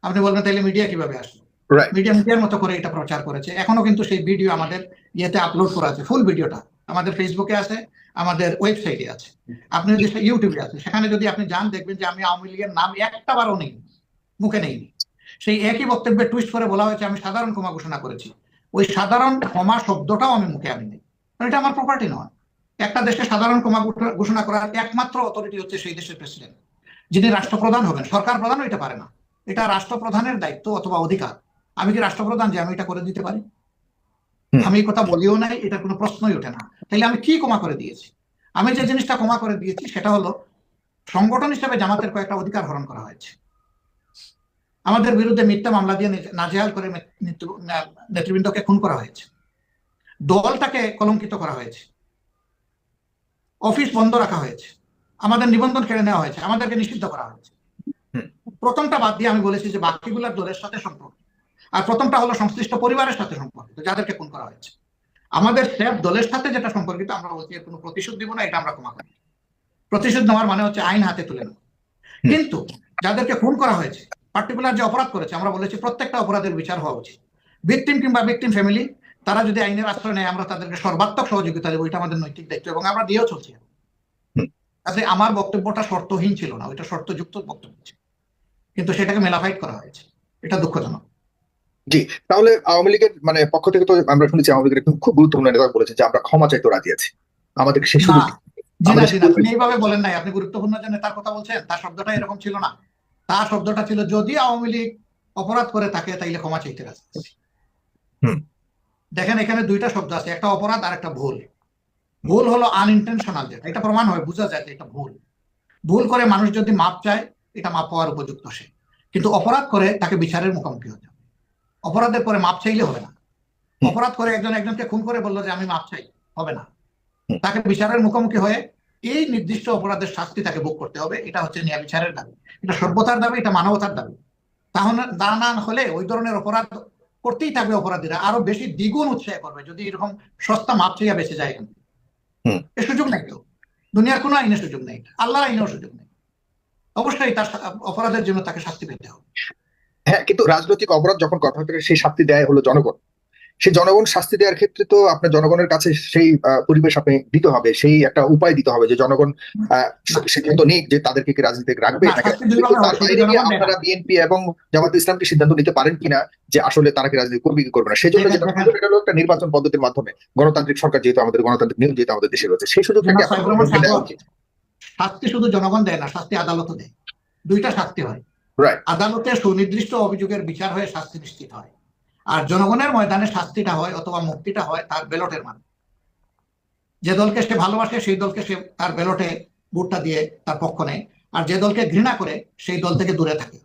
আপনি বলবেন তাহলে মিডিয়া কিভাবে আসলো? রাইট। মিডিয়ার মতো করে এটা প্রচার করেছে। এখনো কিন্তু সেই ভিডিও আমাদের ইয়েতে আপলোড করা আছে, ফুল ভিডিওটা আমাদের ফেসবুকে আছে, আমাদের ওয়েবসাইটে আছে, আপনি যদি ইউটিউবে আছে, সেখানে যদি আপনি যান দেখবেন যে আমি আওয়ামী লীগের নাম একটা বারও নেই, মুখে নেইনি। সেই একই বক্তব্যে টুইস্ট করে বলা হয়েছে আমি সাধারণ ক্ষমা ঘোষণা করেছি। ওই সাধারণ ক্ষমা শব্দটাও আমি মুখে আনিনি, কারণ এটা আমার প্রপার্টি নয়। একটা দেশে সাধারণ ক্ষমা ঘোষণা করার একমাত্র অথরিটি হচ্ছে সেই দেশের প্রেসিডেন্ট, যিনি রাষ্ট্রপ্রধান হবেন। সরকার প্রধানও এটা পারে না, এটা রাষ্ট্রপ্রধানের দায়িত্ব অথবা অধিকার। আমি কি রাষ্ট্রপ্রধান যে আমি এটা করে দিতে পারি? আমি এই কথা বলিও নাই, এটা কোনো প্রশ্নই ওঠে না। তাহলে আমি কি ক্ষমা করে দিয়েছি? আমি যে জিনিসটা ক্ষমা করে দিয়েছি সেটা হলো সংগঠন হিসেবে জামাতের কয়েকটা অধিকার হরণ করা হয়েছে, আমাদের বিরুদ্ধে মিথ্যা মামলা দিয়ে নাজেহাল করে নেতৃবৃন্দকে খুন করা হয়েছে, দলটাকে কলঙ্কিত করা হয়েছে, অফিস বন্ধ রাখা হয়েছে, আমাদের নিবন্ধন কেড়ে নেওয়া হয়েছে, আমাদেরকে নিষিদ্ধ করা হয়েছে। প্রথমটা বাদ দিয়ে আমি বলেছি যে বাকিগুলোর দলের সাথে সম্পর্ক, আর প্রথমটা হলো সংশ্লিষ্ট পরিবারের সাথে সম্পর্কিত যাদেরকে খুন করা হয়েছে। আমাদের স্যাপ দলের সাথে যেটা সম্পর্কিত আমরা বলছি এর কোনো প্রতিশোধ দিব না, এটা আমরা ক্ষমা করি। প্রতিশোধ নেওয়ার মানে হচ্ছে আইন হাতে তুলে নেওয়া। কিন্তু যাদেরকে খুন করা হয়েছে, পার্টিকুলার যে অপরাধ করেছে, আমরা বলেছি প্রত্যেকটা অপরাধের বিচার হওয়া উচিত। ভিকটিম কিংবা ভিকটিম ফ্যামিলি তারা যদি আইনের আশ্রয় নেয় আমরা তাদেরকে সর্বাত্মক সহযোগিতা দেবো, এটা আমাদের নৈতিক দায়িত্ব এবং আমরা দিয়েও চলছি। আসলে আমার বক্তব্যটা শর্তহীন ছিল না, ওইটা শর্তযুক্ত বক্তব্য ছিল, কিন্তু সেটাকে মেলাফাইট করা হয়েছে, এটা দুঃখজনক। জি, তাহলে আওয়ামী লীগের মানে পক্ষ থেকে তো আমরা শুনেছি আওয়ামী লীগের খুব গুরুত্বপূর্ণ নেতা বলেছে যে আমরা ক্ষমা চাইতে রাজি আছি, আমাদের সেই সুযোগ আপনি এইভাবে বলেন নাই, আপনি গুরুত্বপূর্ণ যে নেতার কথা বলছেন, তার শব্দটা এরকম ছিল না। তার শব্দটা ছিল যদি আওয়ামী লীগ অপরাধ করে থাকে তাইলে ক্ষমা চাইতে রাজি আছি। দেখেন এখানে দুইটা শব্দ আছে, একটা অপরাধ আর একটা ভুল। ভুল হলো আনইনটেনশনাল, যেটা এটা প্রমাণ হয়, বোঝা যায় যে এটা ভুল। ভুল করে মানুষ যদি মাপ চায় এটা মাপ পাওয়ার উপযুক্ত সে, কিন্তু অপরাধ করে তাকে বিচারের মুখোমুখি হতে হবে। অপরাধের পরে মাপ চাইলে হবে না। অপরাধ করে একজনকে খুন করে বললো যে আমি মাপ চাই, হবে না। তাকে বিচারের মুখোমুখি হয়ে এই নির্দিষ্ট অপরাধের শাস্তি তাকে ভোগ করতে হবে। এটা হচ্ছে ন্যায় বিচারের দাবি, এটা সভ্যতার দাবি, এটা মানবতার দাবি। তাহলে তা না হলে ওই ধরনের অপরাধ করতেই থাকবে অপরাধীরা, আরো বেশি দ্বিগুণ উৎসাহ করবে যদি এরকম সস্তা মাপ চাইয়া বেঁচে যায়। এখান থেকে এ সুযোগ নেই, তো দুনিয়ার কোনো আইনের সুযোগ নেই, আল্লাহর আইনেও সুযোগ নেই। অবশ্যই তার অপরাধের জন্য তাকে শাস্তি পেতে হবে। হ্যাঁ, কিন্তু রাজনৈতিক অপরাধ যখন কঠোর করে সেই শাস্তি দেয় হলো জনগণ, সেই জনগণ শাস্তি দেওয়ার ক্ষেত্রে তো আপনার জনগণের কাছে সেই পরিবেশ আপনি দিতে হবে, সেই একটা উপায় দিতে হবে যে জনগণ সিদ্ধান্ত নিক যে তাদেরকে কি রাজনীতি রাখবে নাকি। তার বাইরে গিয়ে আপনারা বিএনপি এবং জামাত ইসলামকে সিদ্ধান্ত নিতে পারেন কিনা যে আসলে তারা কি রাজনীতি করবে কি করবে না। সেই জন্য যেটা এটা হলো একটা নির্বাচন পদ্ধতির মাধ্যমে গণতান্ত্রিক সরকার, যেহেতু আমাদের গণতান্ত্রিক নিয়ম যেহেতু আমাদের দেশে রয়েছে, সেই সুযোগটাকে দেওয়া উচিত। শাস্তি শুধু জনগণ দেয় না, শাস্তি আদালতও দেয়। দুইটা শাস্তি হয়, আদালতে সুনির্দিষ্ট অভিযোগের বিচার হয়ে শাস্তি নিশ্চিত হয়, আর জনগণের ময়দানে শাস্তিটা হয় অথবা মুক্তিটা হয় তার ব্যালটের মাধ্যমে। যে দলকে সে ভালোবাসে সেই দলকে সে তার ব্যালটে ভোটটা দিয়ে তার পক্ষ নেয়, আর যে দলকে ঘৃণা করে সেই দল থেকে দূরে থাকে,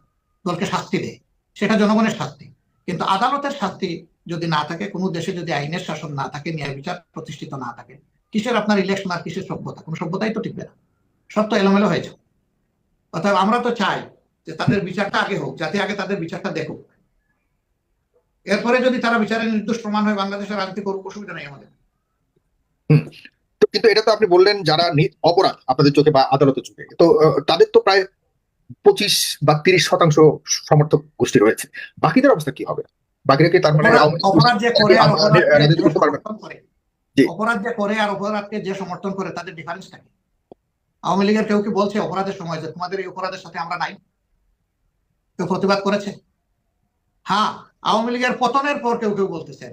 দলকে শাস্তি দেয়, সেটা জনগণের শাস্তি। কিন্তু আদালতের শাস্তি যদি না থাকে, কোনো দেশে যদি আইনের শাসন না থাকে, ন্যায় বিচার প্রতিষ্ঠিত না থাকে, কিসের আপনার ইলেকশন আর কিসের সভ্যতা? কোনো সভ্যতাই তো টিকবে না, সব তো এলোমেলো হয়ে যাবে। অর্থাৎ আমরা তো চাই যে তাদের বিচারটা আগে হোক, যাতে আগে তাদের বিচারটা দেখুক, এরপরে যদি তারা বিচারে নির্দোষ প্রমাণ হয় বাংলাদেশের রাজনীতি করুক, অসুবিধা নেই আমাদের। তো কিন্তু এটা তো আপনি বললেন যারা অপরাধ আপনাদের চোখে বা আদালতের চোখে, তো তাদের তো প্রায় 25 বা 30% সমর্থক গোষ্ঠী রয়েছে, বাকিদের অবস্থা কি হবে? বাকিরা কি তার মানে অপরাধ যে করে আর অপরাধকে যে সমর্থন করে তাদের ডিফারেন্স থাকে। আওয়ামী লীগের কেউ কি বলছে অপরাধের সময় যে তোমাদের এই অপরাধের সাথে আমরা নাই? কেউ প্রতিবাদ করেছে? হ্যাঁ, আওয়ামী লীগের পতনের পর কেউ কেউ বলতেছেন।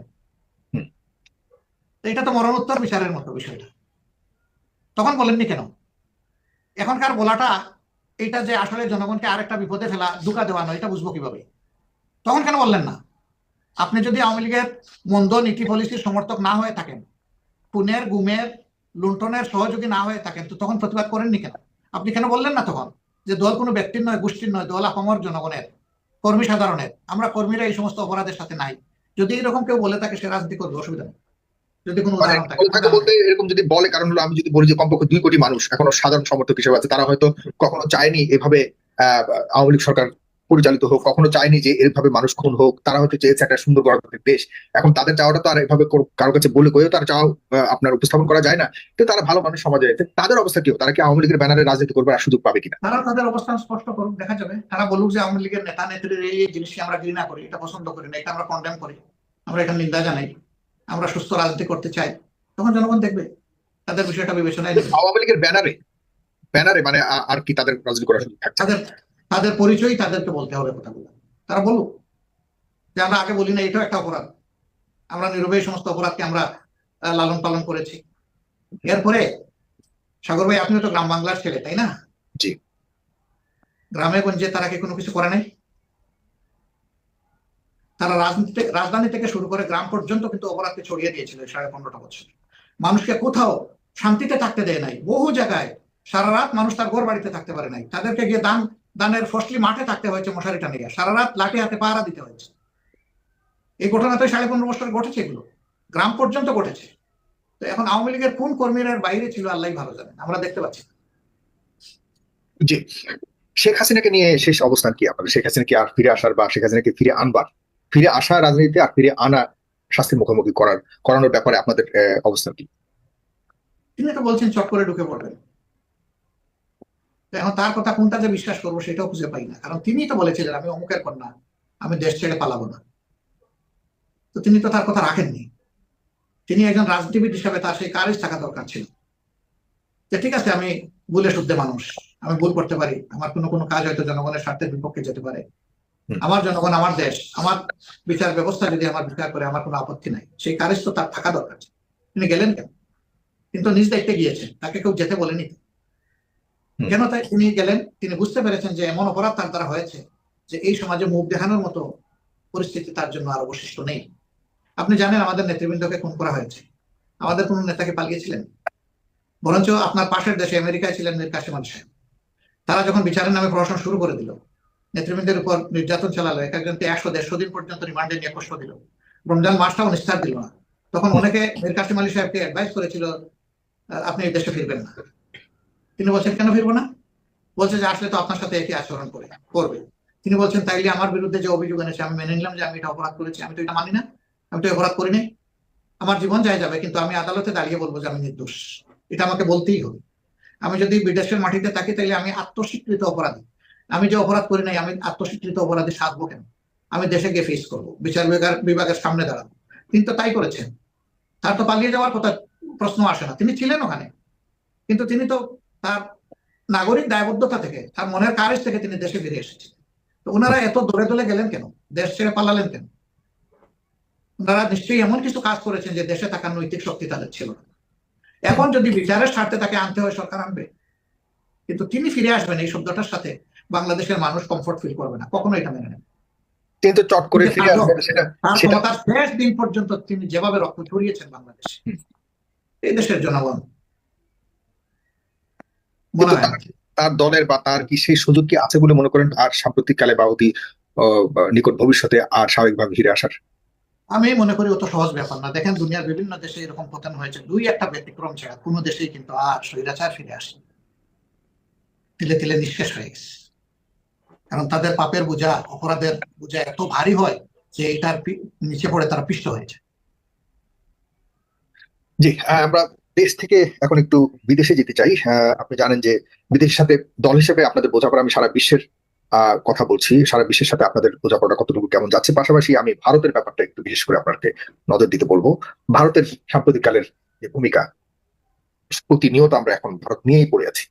এটা তো মরণোত্তর বিচারের মতো বিষয়টা, তখন বলেননি কেন? এখনকার বলাটা এটা যে আসলে জনগণকে আরেকটা বিপদে ফেলা, ধোঁকা দেওয়ানো, এটা বুঝবো কিভাবে? তখন কেন বললেন না? আপনি যদি আওয়ামী লীগের মন্দ নীতি পলিসির সমর্থক না হয়ে থাকেন, খুনের গুমের লুণ্ঠনের সহযোগী না হয়ে থাকেন, তো তখন প্রতিবাদ করেননি কেন? আপনি কেন বললেন না তখন যে দল কোনো ব্যক্তির নয়, গোষ্ঠীর নয়, দল আপামর জনগণের, কর্মী সাধারণের, আমরা কর্মীরা এই সমস্ত অপরাধের সাথে নাই? যদি এরকম কেউ বলে থাকে সে রাজনীতি করবে, অসুবিধা নেই। যদি কোনো মানে উদাহরণ থাকে বলে থাকে বলতে এরকম যদি বলে, কারণ হলো আমি যদি বলি যে কমপক্ষে 2 কোটি মানুষ এখনো সাধারণ সমর্থক হিসেবে আছে, তারা হয়তো কখনো চায়নি এভাবে আওয়ামী লীগ সরকার পরিচালিত হোক, কখনো চায়নি যে এভাবে মানুষ খুন হোক, তারা হয়তো চেয়েছে একটা সুন্দর গণতান্ত্রিক দেশ। এখন তাদের চাওয়াটা তো আর এভাবে কারো কাছে বলে কয়েও তার চাওয়া আপনার উপস্থাপন করা যায় না। তো তারা ভালো মানুষ সমাজে আছে, তাদের অবস্থা কি হবে? তারা কি আওয়ামী লীগের ব্যানারে রাজনীতি করবে আর সুযোগ পাবে কিনা? তারা তাদের অবস্থান স্পষ্ট করুক, দেখা যাবে। তারা বলুক যে আওয়ামী লীগের নেতা নেত্রীর এই জিনিসটি আমরা ঘৃণা করি, এটা পছন্দ করি না, এটা আমরা কন্ডেম করি, আমরা এটা নিন্দা জানাই, আমরা সুস্থ রাজনীতি করতে চাই, তখন জনগণ দেখবে, তাদের বিষয়টা বিবেচনায় নেবে। আওয়ামী লীগের ব্যানারে ব্যানারে মানে আর কি তাদের রাজনীতি করার সুযোগ থাকছে? তাদের তাদের পরিচয় তাদেরকে বলতে হবে কথাগুলো। তারা বলুক যে আমরা আগে বলি না, এটাও একটা অপরাধ, আমরা নীরবে এই সমস্ত অপরাধকে আমরা লালন পালন করেছি। এরপরে সাগর ভাই, আপনিও তো গ্রাম বাংলার ছেলে, তাই না? জি। গ্রামে গঞ্জে তারা কি কোনো কিছু করে নাই? তারা রাজধানী থেকে শুরু করে গ্রাম পর্যন্ত কিন্তু অপরাধকে ছড়িয়ে দিয়েছিল 15.5 বছর। মানুষকে কোথাও শান্তিতে থাকতে দেয় নাই। বহু জায়গায় সারা রাত মানুষ তার ঘর বাড়িতে থাকতে পারে নাই, তাদেরকে গিয়ে দানের ফসলি মাঠে থাকতে হয়েছে, মশারি টানিয়ে সারা রাত লাঠি হাতে পাহারা দিতে হয়েছে। এই ঘটনা তো 15.5 বছর ঘটেছে, এগুলো গ্রাম পর্যন্ত ঘটেছে। তো এখন আওয়ামী লীগের কোন কর্মীরা বাইরে ছিল আল্লাহ ভালো জানেন, আমরা দেখতে পাচ্ছি। জি। শেখ হাসিনাকে নিয়ে শেষ অবস্থান কি আপনাদের? শেখ হাসিনা কি আর ফিরে আসার বা শেখ হাসিনাকে ফিরে আনবার, ফিরে আসা রাজনীতিতে আর ফিরে আনা শাস্তির মুখোমুখি করানোর ব্যাপারে আপনাদের অবস্থান কি? তিনি তো বলছেন চট করে ঢুকে পড়বেন। এখন তার কথা কোনটা যে বিশ্বাস করবো সেটাও খুঁজে পাই না, কারণ তিনি তো বলেছিলেন আমি অমুকের কন্যা, আমি দেশ ছেড়ে পালাবো না। তো তিনি তো তার কথা রাখেননি। তিনি একজন রাজনীতিবিদ হিসাবে তার সেই কারেজ থাকা দরকার ছিল যে ঠিক আছে, আমি ভুলে শুদ্ধ মানুষ, আমি ভুল করতে পারি, আমার কোনো কোনো কাজ হয়তো জনগণের স্বার্থের বিপক্ষে যেতে পারে, আমার জনগণ, আমার দেশ, আমার বিচার ব্যবস্থা যদি আমার বিচার করে আমার কোনো আপত্তি নাই, সেই কারেজ তো তার থাকা দরকার। তিনি গেলেন কেন? কিন্তু নিজ দায়িত্বে গিয়েছেন, তাকে কেউ যেতে বলেনি। কেন তাই তিনি গেলেন? তিনি বুঝতে পেরেছেন যে এমন অপরাধ তার দ্বারা হয়েছে যে এই সমাজে মুখ দেখানোর মতো পরিস্থিতি তার জন্য আর অবশিষ্ট নেই। আপনি জানেন আমাদের নেতৃবৃন্দকে খুন করা হয়েছে, আমাদের কোন নেতাকে পালিয়েছিলেন? বরঞ্চ আপনার পাশের দেশে আমেরিকায় ছিলেন মীর কাসেম আলী সাহেব। তারা যখন বিচারের নামে প্রশাসন শুরু করে দিল, নেতৃবৃন্দের উপর নির্যাতন চালালো, এক একজনকে 100-150 দিন পর্যন্ত রিমান্ডে নিয়ে কষ্ট দিল, রমজান মাসটাও নিস্তার দিল না, তখন অনেকে মীর কাসেম আলী সাহেবকে অ্যাডভাইস করেছিল আপনি এই দেশে ফিরবেন না। তিনি বলছেন কেন ফিরবো না? বলছে যে আসলে তো আপনার সাথে একই আচরণ করবে। তিনি বলছেন তাইলে আমার বিরুদ্ধে যে অভিযোগ এনেছে আমি মেনে নিলাম যে আমি এটা অপরাধ করেছি, আমি তো এটা মানি না, আমি তো অপরাধ করিনি, আমার জীবন যায় যাবে, কিন্তু আমি আদালতে দাঁড়িয়ে বলবো যে আমি নির্দোষ, এটা আমাকে বলতেই হবে। আমি যদি বিদেশের মাটিতে থাকি তাহলে আমি আত্মস্বীকৃত অপরাধী, আমি যে অপরাধ করি নাই আমি আত্মস্বীকৃত অপরাধী সাজবো কেন? আমি দেশে গিয়ে ফেস করবো, বিচার বিভাগের সামনে দাঁড়াবো। তিনি তো তাই করেছেন, তার তো পালিয়ে যাওয়ার কথা প্রশ্ন আসে না, তিনি ছিলেন ওখানে। কিন্তু তিনি তো তার নাগরিক দায়বদ্ধতা থেকে, তার মনের কারেজ থেকে তিনি দেশে ফিরে এসেছেন। তো ওনারা এত দৌড়ে দৌড়ে গেলেন কেন? দেশ ছেড়ে পালালেন কেন? ওনারা নিশ্চয়ই এমন কিছু কাজ করেছেন যে দেশে থাকার নৈতিক শক্তি তাদের ছিল না। এখন যদি বিচারের স্বার্থে তাকে আনতে হয় সরকার আনবে, কিন্তু তিনি ফিরে আসবেন এই শব্দটার সাথে বাংলাদেশের মানুষ কমফোর্ট ফিল করবে না, কখনো এটা মেনে নেবে। কিন্তু চট করে ফিরে আসবেন তার ক্ষমতার শেষ দিন পর্যন্ত তিনি যেভাবে রক্ত ছড়িয়েছেন বাংলাদেশে, এই দেশের জনগণ মনে হয় তার দলের বা তার কি সেই সুযোগ কি আছে বলে মনে করেন আর সাম্প্রতিককালে বা অতি নিকট ভবিষ্যতে আর স্বাভাবিকভাবে ফিরে আসার? আমি মনে করি অত সহজ ব্যাপার না। দেখেন দুনিয়ার বিভিন্ন দেশে এরকম পতন হয়েছে, 2-1টা ব্যতিক্রম ছাড়া কোনো দেশেই কিন্তু আর স্বৈরাচার ফিরে আসে, তিলে তিলে নিঃশেষ হয়ে গেছে। কারণ তাদের পাপের বোঝা, অপরাধের বোঝা এত ভারী হয় যে এটার নিচে পড়ে তারা পিষ্ট হয়েছে। জি, আমরা দেশ থেকে এখন একটু বিদেশে যেতে চাই। আপনি জানেন যে বিদেশের সাথে দল হিসেবে আপনাদের বোঝাপড়া, আমি সারা বিশ্বের কথা বলছি, সারা বিশ্বের সাথে আপনাদের বোঝাপড়া কতটুকু কেমন যাচ্ছে। পাশাপাশি আমি ভারতের ব্যাপারটা একটু বিশেষ করে আপনাকে নজর দিতে বলবো। ভারতের সাম্প্রতিককালের যে ভূমিকা, প্রতিনিয়ত আমরা এখন ভারত নিয়েই পড়ে আছি।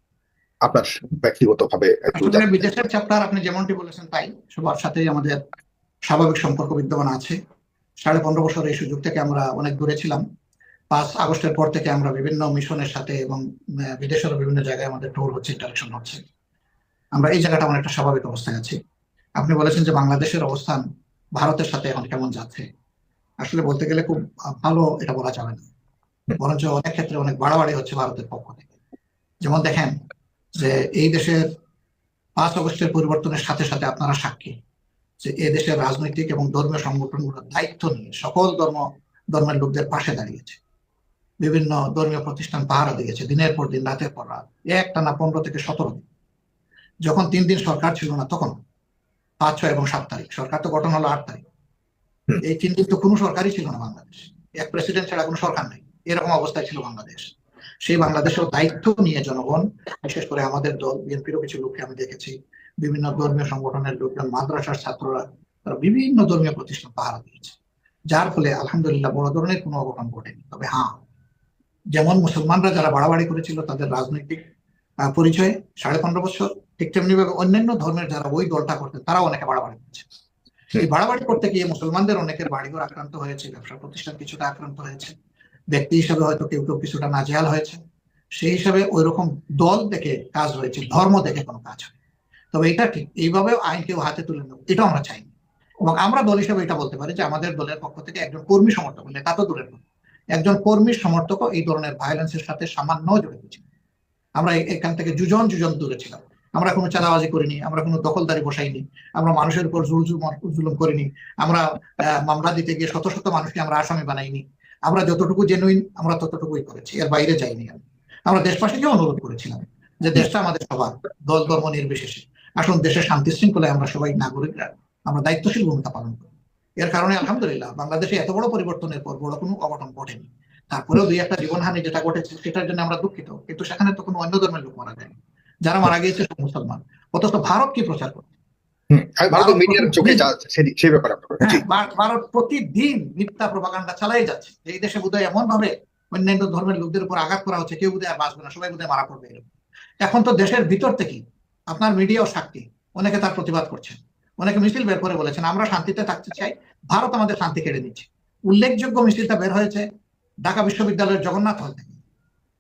আপনার ব্যক্তিগতভাবে বিদেশের চ্যাপ্টার আপনি যেমনটি বলেছেন তাই, সবার সাথেই আমাদের স্বাভাবিক সম্পর্ক বিদ্যমান আছে। 15.5 বছর এই সুযোগ থেকে আমরা অনেক দূরে ছিলাম। 5 আগস্টের পর থেকে আমরা বিভিন্ন মিশনের সাথে এবং বিদেশের বিভিন্ন জায়গায় আমাদের ট্যুর হচ্ছে, ইন্টারেকশন হচ্ছে। আমরা এই জায়গাটা অনেকটা স্বাভাবিক অবস্থায় আছি। আপনি বলেছেন যে বাংলাদেশের অবস্থান ভারতের সাথে এখন কেমন যাচ্ছে, আসলে বলতে গেলে খুব ভালো এটা বলা যাবে না, বরঞ্চ অনেক ক্ষেত্রে অনেক বাড়াবাড়ি হচ্ছে ভারতের পক্ষ থেকে। যেমন দেখেন যে এই দেশের 5 আগস্টের পরিবর্তনের সাথে সাথে আপনারা সাক্ষী যে এই দেশের রাজনৈতিক এবং ধর্মীয় সংগঠনগুলোর দায়িত্ব নিয়ে সকল ধর্মের লোকদের পাশে দাঁড়িয়েছে। বিভিন্ন ধর্মীয় প্রতিষ্ঠান পাহারা দিয়েছে দিনের পর দিন, রাতের পর রাত, একটানা 15 থেকে 17 দিন। যখন 3 দিন সরকার ছিল না তখন 5, 6 এবং 7 তারিখ, সরকার তো গঠন হলো 8 তারিখ। এই 3 দিন তো কোনো সরকারই ছিল না বাংলাদেশ, এক প্রেসিডেন্ট ছাড়া কোনো সরকার নেই, এরকম অবস্থায় ছিল বাংলাদেশ। সেই বাংলাদেশের দায়িত্ব নিয়ে জনগণ, বিশেষ করে আমাদের দল বিএনপিরও কিছু লোককে আমি দেখেছি, বিভিন্ন ধর্মীয় সংগঠনের লোকজন, মাদ্রাসার ছাত্ররা, তারা বিভিন্ন ধর্মীয় প্রতিষ্ঠান পাহারা দিয়েছে, যার ফলে আলহামদুলিল্লাহ বড় ধরনের কোনো অঘটন ঘটেনি। তবে হ্যাঁ, যেমন মুসলমানরা যারা বাড়াবাড়ি করেছিল তাদের রাজনৈতিক পরিচয়ে 15.5 বছর, ঠিক তেমনি ভাবে অন্যান্য ধর্মের যারা ওই দলটা করতেন তারাও অনেকে বাড়াবাড়ি করেছে। এই বাড়াবাড়ি করতে গিয়ে মুসলমানদের অনেকের বাড়িঘর আক্রান্ত হয়েছে, ব্যবসা প্রতিষ্ঠান কিছুটা আক্রান্ত হয়েছে, ব্যক্তি হিসাবে হয়তো কেউ কেউ কিছুটা নাজেহাল হয়েছে। সেই হিসাবে ওই রকম দল দেখে কাজ হয়েছে, ধর্ম দেখে কোনো কাজ হয়। তবে এটা ঠিক এইভাবে আইন কেউ হাতে তুলে নেব এটাও আমরা চাইনি। এবং আমরা দল হিসেবে এটা বলতে পারি যে আমাদের দলের পক্ষ থেকে একজন কর্মী সমর্থক, নেতা তো দূরের কথা, একজন কর্মী সমর্থকও এই ধরনের ভায়োলেন্সের সাথে সামান্য জড়িত ছিল। আমরা এখান থেকে যুজন দূরে ছিলাম। আমরা কোনো চাঁদাবাজি করিনি, আমরা কোনো দখলদারি বসাইনি, আমরা মানুষের উপর জুলুম করিনি, আমরা মামলা দিতে গিয়ে শত শত মানুষকে আমরা আসামি বানাইনি। আমরা যতটুকু জেনুইন আমরা ততটুকুই করেছি, এর বাইরে যাইনি। আমরা দেশবাসীকে অনুরোধ করেছিলাম যে দেশটা আমাদের সবার, দল ধর্ম নির্বিশেষে, আসুন দেশের শান্তি শৃঙ্খলায় আমরা সবাই নাগরিকরা আমরা দায়িত্বশীল ভূমিকা পালন করি। এর কারণে আলহামদুলিল্লাহ বাংলাদেশে এত বড় পরিবর্তনের পর বড় কোনো অঘটন ঘটেনি। তারপরেও 2-1টা জীবনহানি যেটা ঘটেছে সেটার জন্য আমরা দুঃখিত, কিন্তু সেখানে তো কোনো অন্য ধর্মের লোক মারা যায়নি, যারা মারা গিয়েছে সব মুসলমান। অথচ ভারত কি প্রচার করছে? ভারত মিডিয়ার চোখে সেই ব্যাপারে ভারত প্রতিদিন মিথ্যা প্রপাগান্ডা চালাই যাচ্ছে যে এই দেশে বোধহয় এমন ভাবে অন্যান্য ধর্মের লোকদের উপর আঘাত করা হচ্ছে, কেউ বোধহয় আর বাঁচবে না, সবাই বোধহয় মারা পড়বে। এখন তো দেশের ভিতর থেকেই আপনার মিডিয়াও সাক্ষী, অনেকে তার প্রতিবাদ করছেন, অনেকে মিছিল বের করে বলেছেন আমরা শান্তিতে থাকতে চাই, ভারত আমাদের শান্তি কেড়ে নিচ্ছে। উল্লেখযোগ্য মিছিলটা বের হয়েছে ঢাকা বিশ্ববিদ্যালয়ের জগন্নাথ হল থেকে,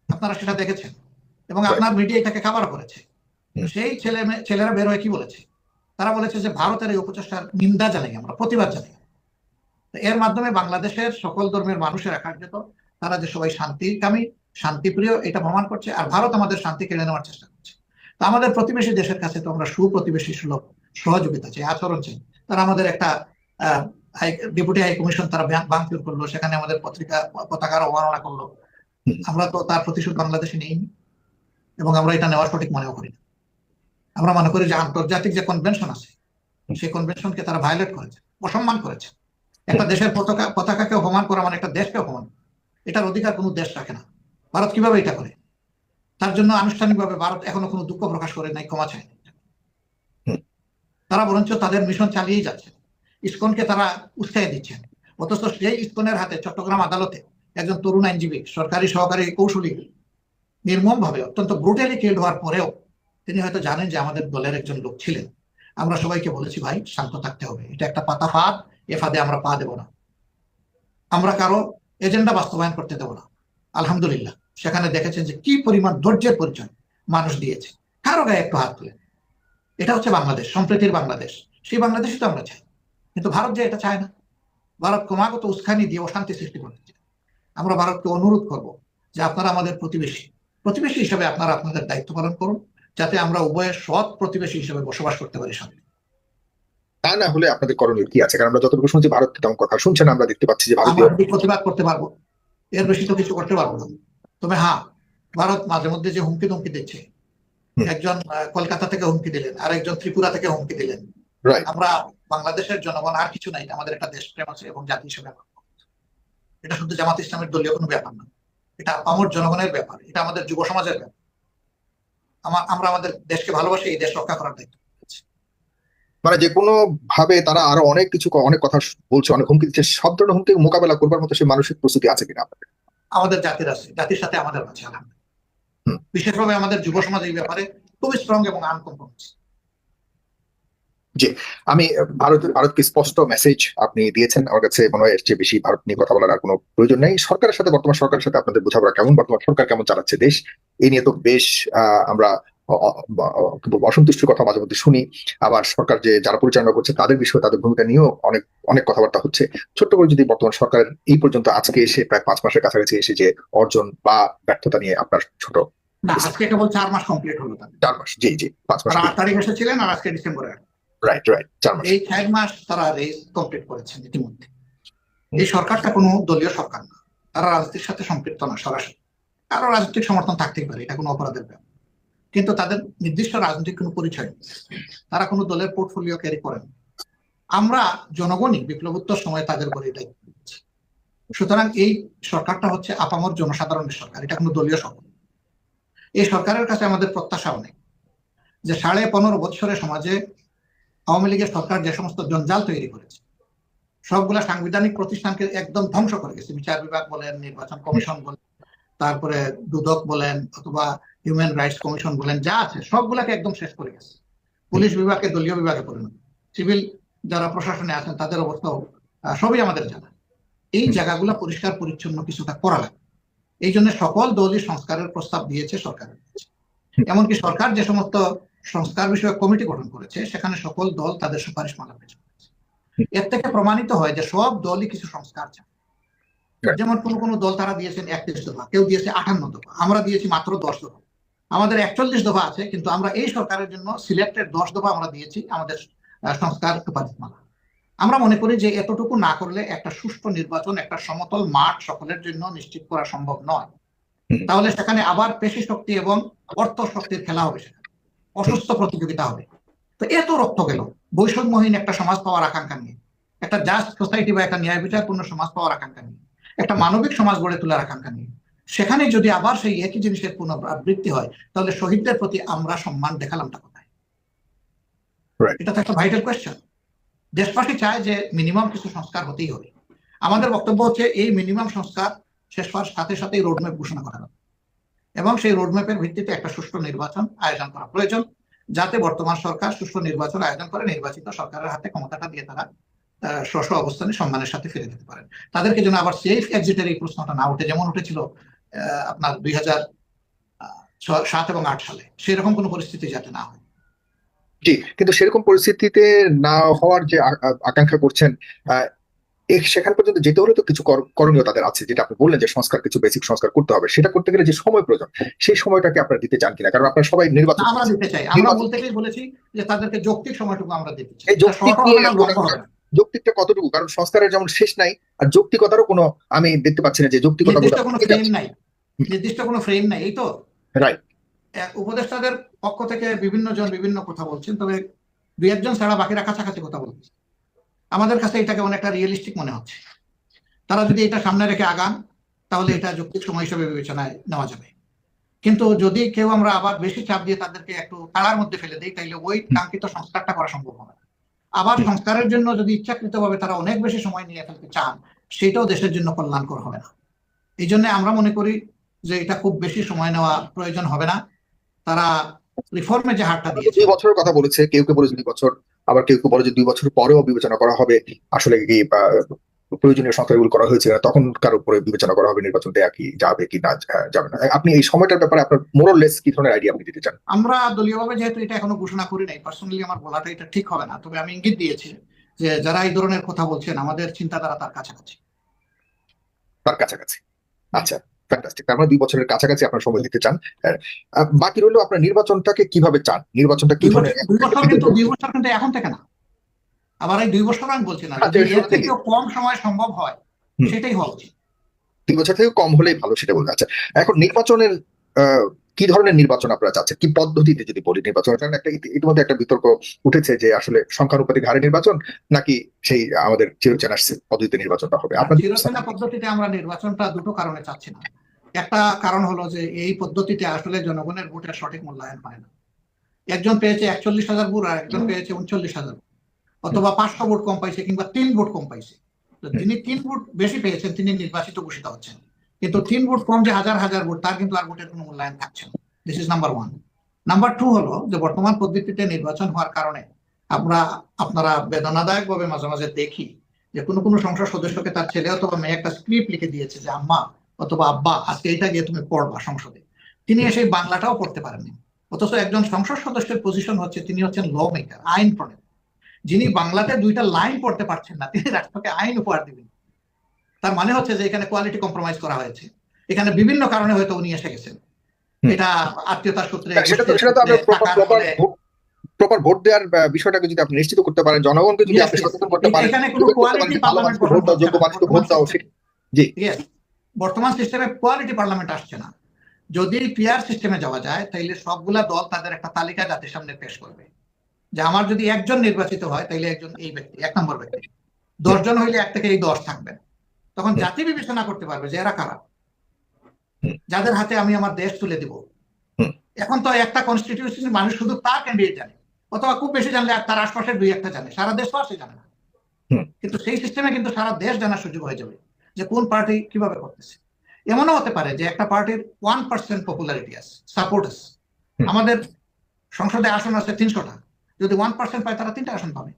আপনারা সেটা দেখেছেন এবং আপনার মিডিয়া এটাকে কভার করেছে। সেই ছেলেরা বের হয়ে কি বলেছে? তারা বলেছে যে ভারতের এই অপচেষ্টার নিন্দা জানাই, আমরা প্রতিবাদ জানাই। এর মাধ্যমে বাংলাদেশের সকল ধর্মের মানুষেরা কার্যত তারা যে সবাই শান্তিকামী, শান্তিপ্রিয় এটা প্রমাণ করছে, আর ভারত আমাদের শান্তি কেড়ে নেওয়ার চেষ্টা করছে। তো আমাদের প্রতিবেশী দেশের কাছে তো আমরা সুপ্রতিবেশী সুলভ সহযোগিতা চাই, আচরণ চাই। তারা আমাদের একটা ডেপুটি হাই কমিশন তারা ভাঙচুর করলো, সেখানে আমাদের পতাকার অবমাননা করলো, আমরা তো তার প্রতিশোধ বাংলাদেশে নেইনি এবং আমরা এটা নেওয়ার সঠিক মনেও করি না। আমরা মনে করি যে আন্তর্জাতিক যে কনভেনশন আছে সেই কনভেনশনকে তারা ভায়োলেট করেছে, অসম্মান করেছে। একটা দেশের পতাকাকে অপমান করা মানে একটা দেশকে অপমান, এটার অধিকার কোনো দেশ রাখে না। ভারত কিভাবে এটা করে? তার জন্য আনুষ্ঠানিকভাবে ভারত এখনো কোনো দুঃখ প্রকাশ করে নাই, ক্ষমা চায়। তারা বরঞ্চ তাদের মিশন চালিয়েই যাচ্ছে, ইসকনকে তারা উৎসাহ দিচ্ছেন। অথচ সেই ইসকনের হাতে চট্টগ্রাম আদালতে একজন তরুণ আইনজীবী, সরকারি সহকারী কৌশলী নির্মম ভাবে অত্যন্ত ব্রুটালি কিল্ড হওয়ার পরেও তিনি হয়তো জানেন যে আমাদের দলের একজন লোক ছিলেন। আমরা সবাইকে বলেছি ভাই শান্ত থাকতে হবে, এটা একটা পাতা ফাঁদ, এ ফাঁদে আমরা পা দেব না, আমরা কারো এজেন্ডা বাস্তবায়ন করতে দেব না। আলহামদুলিল্লাহ সেখানে দেখেছেন যে কি পরিমাণ ধৈর্যের পরিচয় মানুষ দিয়েছে, কারো গায়ে একটু হাত তুলে। এটা হচ্ছে বাংলাদেশ, সম্প্রীতির বাংলাদেশ। সেই বাংলাদেশই তো আমরা চাই, কিন্তু ভারত যে এটা চায় না। ভারত ক্রমাগত উস্কানি দিয়ে অশান্তি সৃষ্টি করতে চায়। আমরা ভারতকে অনুরোধ করব যে আপনারা আমাদের প্রতিবেশী হিসেবে আপনারা আপনাদের দায়িত্ব পালন করুন, যাতে আমরা উভয়ের সৎ প্রতিবেশী হিসেবে বসবাস করতে পারি শান্তি। তা না হলে আপনাদের করণীয় কি আছে? কারণ আমরা যতটুকু শুনছি ভারত তেমন কথা শুনছে না, আমরা দেখতে পাচ্ছি যে ভারতীয় প্রতিবাদ করতে পারবো, এর বেশি তো কিছু করতে পারবো না। তবে হ্যাঁ, ভারত মাঝে মধ্যে যে হুমকি ধমকি দিচ্ছে, একজন কলকাতা থেকে হুমকি দিলেন, আর একজন ত্রিপুরা থেকে হুমকি দিলেন। আমরা বাংলাদেশের জনগণ আর কিছু নাই, আমাদের একটা দেশপ্রেম আছে এবং জাতি হিসেবে এটা শুধু জামাত ইসলামের দলীয় কোনো ব্যাপার না, এটা আপামর জনগণের ব্যাপার, এটা আমাদের যুব সমাজের ব্যাপার। আমরা আমাদের দেশকে ভালোবাসি, এই দেশ রক্ষা করার দায়িত্ব। মানে যে কোনো ভাবে তারা আরো অনেক কিছু, অনেক কথা বলছে, অনেক হুমকি দিচ্ছে, সব ধরনের হুমকি মোকাবেলা করবার মতো সেই মানসিক প্রস্তুতি আছে কিনা আমাদের জাতির আছে, জাতির সাথে আমাদের আছে আলহামদুলিল্লাহ। বিশেষভাবে আমাদের যুব সমাজ এই ব্যাপারে খুবই স্ট্রং এবং আনকম্প্রোমাইজ। জি, আমি ভারতকে স্পষ্ট মেসেজ আপনি দিয়েছেন। আমার কাছে মনে হয় এর চেয়ে বেশি ভারত নিয়ে কথা বলার আর কোনো প্রয়োজন নেই। সরকারের সাথে, বর্তমান সরকারের সাথে আপনাদের বোঝাপড়া কেমন? বর্তমান সরকার কেমন চালাচ্ছে দেশ? এই নিয়ে তো বেশ আমরা অসন্তুষ্টির কথা মাঝে মধ্যে শুনি। আবার সরকার যে যারা পরিচালনা করছে তাদের বিষয়ে, তাদের ভূমিকা নিয়েও অনেক কথাবার্তা হচ্ছে। ছোট্ট করে যদি বর্তমান সরকারের এই পর্যন্ত আজকে এসে প্রায় 5 মাসের কাছাকাছি এসে যে অর্জন বা ব্যর্থতা নিয়ে আপনার ছোট। না, আজকে কেবল 4 মাস কমপ্লিট হলো। 4 মাস, জি 5 মাস। 8 তারিখ এসেছিলেন আর আজকে ডিসেম্বরে। রাইট 4 মাস। এই 4 মাস তারা রেস কমপ্লিট করেছেন ইতিমধ্যে। এই সরকারটা কোনো দলীয় সরকার না, তারা রাজনীতির সাথে সম্পৃক্ত না সরাসরি। কারো রাজনৈতিক সমর্থন থাকতেই পারে, এটা কোনো অপরাধের ব্যাপার, কিন্তু তাদের নির্দিষ্ট রাজনৈতিক কোনো পরিচয় নেই, তারা কোনো দলের পোর্টফোলিও ক্যারি করেন। আমরা জনগণই বিপ্লবোত্তর সময় তাদের করে এটাই। সুতরাং এই সরকারটা হচ্ছে আপামর জনসাধারণের সরকার, এটা কোনো দলীয় সরকার। এই সরকারের কাছে আমাদের প্রত্যাশা অনেক, যে 15.5 বছরে সমাজে আওয়ামী লীগের সরকার যে সমস্ত জঞ্জাল তৈরি করেছে, সবগুলা সাংবিধানিক প্রতিষ্ঠানকে একদম ধ্বংস করে গেছে। বিচার বিভাগ বলেন, নির্বাচন কমিশন বলেন, তারপরে দুদক বলেন, অথবা হিউম্যান রাইটস কমিশন বলেন, যা আছে সবগুলাকে একদম শেষ করে গেছে। পুলিশ বিভাগকে দলীয় বিভাগে পরিণত, সিভিল যারা প্রশাসনে আছেন তাদের অবস্থাও সবই আমাদের জানা। এই জায়গাগুলো পরিষ্কার পরিচ্ছন্ন কিছুটা করা লাগে। এই জন্য সকল দলই সংস্কারের প্রস্তাব দিয়েছে সরকারের কাছে। এমনকি সরকার যে সমস্ত সংস্কার বিষয়ক কমিটি গঠন করেছে, সেখানে সকল দল তাদের সুপারিশ মালা পেশ করেছে। এর থেকে প্রমাণিত হয় যে সব দলই কিছু সংস্কার চায়। যেমন কোন দল তারা দিয়েছেন 31 দফা, কেউ দিয়েছে 58 দফা, আমরা দিয়েছি মাত্র 10 দফা। আমাদের 41 দফা আছে, কিন্তু আমরা এই সরকারের জন্য সিলেক্টেড 10 দফা আমরা দিয়েছি আমাদের সংস্কার সুপারিশ মালা। আমরা মনে করি যে এতটুকু না করলে একটা সুষ্ঠু নির্বাচন, একটা সমতল মাঠ সকলের জন্য নিশ্চিত করা সম্ভব নয়। তাহলে সেখানে আবার পেশি শক্তি এবং অর্থ শক্তির খেলা হবে, সেখানে অসুস্থ প্রতিযোগিতা হবে। তো এত রক্ত গেল বৈষম্যহীন একটা সমাজ পাওয়ার আকাঙ্ক্ষা নিয়ে, একটা জাস্ট সোসাইটি বা একটা ন্যায় বিচারপূর্ণ সমাজ পাওয়ার আকাঙ্ক্ষা নিয়ে, একটা মানবিক সমাজ গড়ে তোলার আকাঙ্ক্ষা নিয়ে। সেখানে যদি আবার সেই একই জিনিসের পুনরাবৃত্তি হয়, তাহলে শহীদদের প্রতি আমরা সম্মান দেখালামটা কোথায়? এটা তো একটা ভাইটাল কোয়েশ্চেন। দেশবাসী চায় যে মিনিমাম কিছু সংস্কার হতেই হবে। আমাদের বক্তব্য হচ্ছে এই মিনিমাম সংস্কার শেষ হওয়ার সাথে সাথেই রোডম্যাপ ঘোষণা করা হবে, এবং সেই রোডম্যাপের ভিত্তিতে একটা সুষ্ঠু নির্বাচন আয়োজন করা প্রয়োজন, যাতে বর্তমান সরকার সুষ্ঠু নির্বাচন আয়োজন করে নির্বাচিত সরকারের হাতে ক্ষমতাটা দিয়ে তারা স্ব অবস্থানে সম্মানের সাথে ফিরে যেতে পারেন। তাদেরকে যেন আবার সেফ এক্সিটের এই প্রশ্নটা না উঠে, যেমন উঠেছিল আপনার 2007 এবং 2008 সালে, সেরকম কোনো পরিস্থিতি যাতে না হয়। জি, কিন্তু সেরকম পরিস্থিতিতে না হওয়ার যে আকাঙ্ক্ষা করছেন, সেখান পর্যন্ত যেতে হলে তো কিছু করণীয় তাদের আছে, যেটা আপনি বললেন যে সংস্কার, কিছু বেসিক সংস্কার করতে হবে। সেটা করতে গেলে যে সময় প্রয়োজন, সেই সময়টাকে আপনারা দিতে চান কিনা? কারণ আপনারা সবাই নির্বাচন আমরা দিতে চাই। আমরা বলতে গিয়ে বলেছি যে তাদেরকে যৌক্তিক সময়টুকু আমরা দিতে চাই। এই যৌক্তিকটা কতটুকু? কারণ সংস্কারের যেমন শেষ নাই, আর যৌক্তিকতারও কোনো আমি দেখতে পাচ্ছি না যে যৌক্তিকতা নির্দিষ্ট কোনো ফ্রেম নাই, নির্দিষ্ট কোনো ফ্রেম নাই। এই তো রাইট, উপদেষ্টাদের পক্ষ থেকে বিভিন্ন জন বিভিন্ন কথা বলছেন, তবে 2-1 জন ছাড়া বাকিরা কাছাকাছি কথা বলছে। আমাদের কাছে এটাকে অনেকটা রিয়েলিস্টিক মনে হচ্ছে। তারা যদি এটা সামনে রেখে আগান, তাহলে এটা যৌক্তিক সময় হিসেবে বিবেচনায় নেওয়া যাবে। কিন্তু যদি কেউ আমরা আবার বেশি চাপ দিয়ে তাদেরকে একটু তাড়ার মধ্যে ফেলে দিই, তাইলে ওই কাঙ্ক্ষিত সংস্কারটা করা সম্ভব হবে না। আবার সংস্কারের জন্য যদি ইচ্ছাকৃতভাবে তারা অনেক বেশি সময় নিয়ে ফেলতে চান, সেটাও দেশের জন্য কল্যাণকর হবে না। এই জন্য আমরা মনে করি যে এটা খুব বেশি সময় নেওয়া প্রয়োজন হবে না। তারা রিফর্মে যে হারটা দিয়েছে, 2 বছরের কথা বলেছে, কেউ বলেছে 2 বছর, আবার কেউ বলে যে 2 বছর পরেও বিবেচনা করা হবে। আসলে কি প্রয়োজনীয় সংস্কারগুলো করা হয়েছে না, তখন কার উপরে বিবেচনা করা হবে নির্বাচন দেয়া কি যাবে কি না যাবে না? আপনি এই সময়টার ব্যাপারে আপনার মোরলেস কি ধরনের আইডিয়া আপনি দিতে চান? আমরা দলীয়ভাবে যেহেতু এটা এখনো ঘোষণা করি নাই, পার্সোনালি আমার বলাটা এটা ঠিক হবে না, তবে আমি ইঙ্গিত দিয়েছি যে যারা এই ধরনের কথা বলছেন আমাদের চিন্তাধারা তার কাছাকাছি। আচ্ছা, ফ্যান্টাস্টিক। তার মানে 2 বছরের কাছাকাছি আপনার সময় দিতে চান। বাকি রইল আপনার নির্বাচনটাকে কিভাবে চান, নির্বাচনটা কি ধরনের? 2 বছর কিন্তু এখন থেকে না, আবার এই 2 বছর আমি বলছি না, যদি এর থেকে কম সময় সম্ভব হয় সেটাই হওয়া উচিত। 2 বছর থেকে কম হলেই ভালো, সেটা বলতে। আচ্ছা, এখন নির্বাচনের কি ধরনের নির্বাচন আপনারা চাচ্ছেন, কি পদ্ধতিতে যদি বলি নির্বাচন? কারণ একটা ইতিমধ্যে একটা বিতর্ক উঠেছে যে আসলে সংখ্যানুপাতিক হারে নির্বাচন নাকি সেই আমাদের চিরচেনা পদ্ধতিতে নির্বাচনটা হবে। আপনার চিরচেনা পদ্ধতিতে আমরা নির্বাচনটা দুটো কারণে চাচ্ছি না। একটা কারণ হলো যে এই পদ্ধতিতে আসলে জনগণের ভোটের সঠিক মূল্যায়ন হয় না। একজন পেয়েছে 41,000 ভোট আর একজন পেয়েছে 39,000, অথবা 500 ভোট কম পাইছে কিংবা 3 ভোট কম পাইছে। যিনি 3 ভোট বেশি পেয়েছেন তিনি নির্বাচিত ঘোষিত হচ্ছেন, কিন্তু 3 ভোট কম যে হাজার হাজার ভোট, তার কিন্তু আর ভোটের কোনো মূল্যায়ন থাকছে না। This is number 1। নাম্বার 2 হলো যে বর্তমান পদ্ধতিতে নির্বাচন হওয়ার কারণে আপনারা বেদনাদায়ক ভাবে মাঝে মাঝে দেখি যে কোনো সংসদ সদস্যকে তার ছেলে অথবা মেয়ে একটা স্ক্রিপ্ট লিখে দিয়েছে যে আম্মা অথবা আব্বা আজকে এইটা গিয়ে তুমি পড়বা সংসদে। তিনি এসে বাংলাটাও পড়তে পারেননি, অথচ একজন সংসদ সদস্যের পজিশন হচ্ছে তিনি হচ্ছেন ল মেকার, আইন প্রণেতা। যিনি বাংলাতে 2টা লাইন পড়তে পারছেন না, তিনি রাষ্ট্রকে আইন উপহার দিবেন। তার মানে হচ্ছে যে এখানে কোয়ালিটি কম্প্রোমাইজ করা হয়েছে, এখানে বিভিন্ন কারণে হয়তো উনি এসে গেছেন। এটা আত্মীয়তার সূত্রে, প্রপার ভোট দেওয়ার বিষয়টাকে যদি আপনি নিশ্চিত করতে পারেন, জনগণকে যদি আপনি সচেতন করতে পারেন, এখানে কোনো কোয়ালিটি পার্লামেন্ট গঠন করতে ভোট দাও। জি, বর্তমান সিস্টেমে কোয়ালিটি পার্লামেন্ট আসছে না। যদি পিআর সিস্টেমে যাওয়া যায় তাইলে সবগুলা দল তাদের একটা তালিকা জাতির সামনে পেশ করবে যে আমার যদি একজন নির্বাচিত হয় তাইলে একজন এই ব্যক্তি, 1 নম্বর ব্যক্তি, 10 জন হইলে 1 থেকে এই 10 থাকবেন। তখন জাতি বিবেচনা করতে পারবে যে এরা কারা, যাদের হাতে আমি আমার দেশ তুলে দিব। এখন তো একটা কনস্টিটিউশনের মানুষ শুধু তার ক্যান্ডিডেট জানে, অথবা খুব বেশি জানলে তার আশপাশের 2-1টা জানে, সারা দেশ তো আর সে জানে না। কিন্তু সেই সিস্টেমে কিন্তু সারা দেশ জানার সুযোগ হয়ে যাবে যে কোন পার্টি কিভাবে করতেছে। এমনও হতে পারে যে একটা পার্টির 1% পপুলারিটি আছে, সাপোর্ট আছে, আমাদের সংসদে আসন আছে 300টা, যদি 1% পায় তারা 3টা আসন পাবে,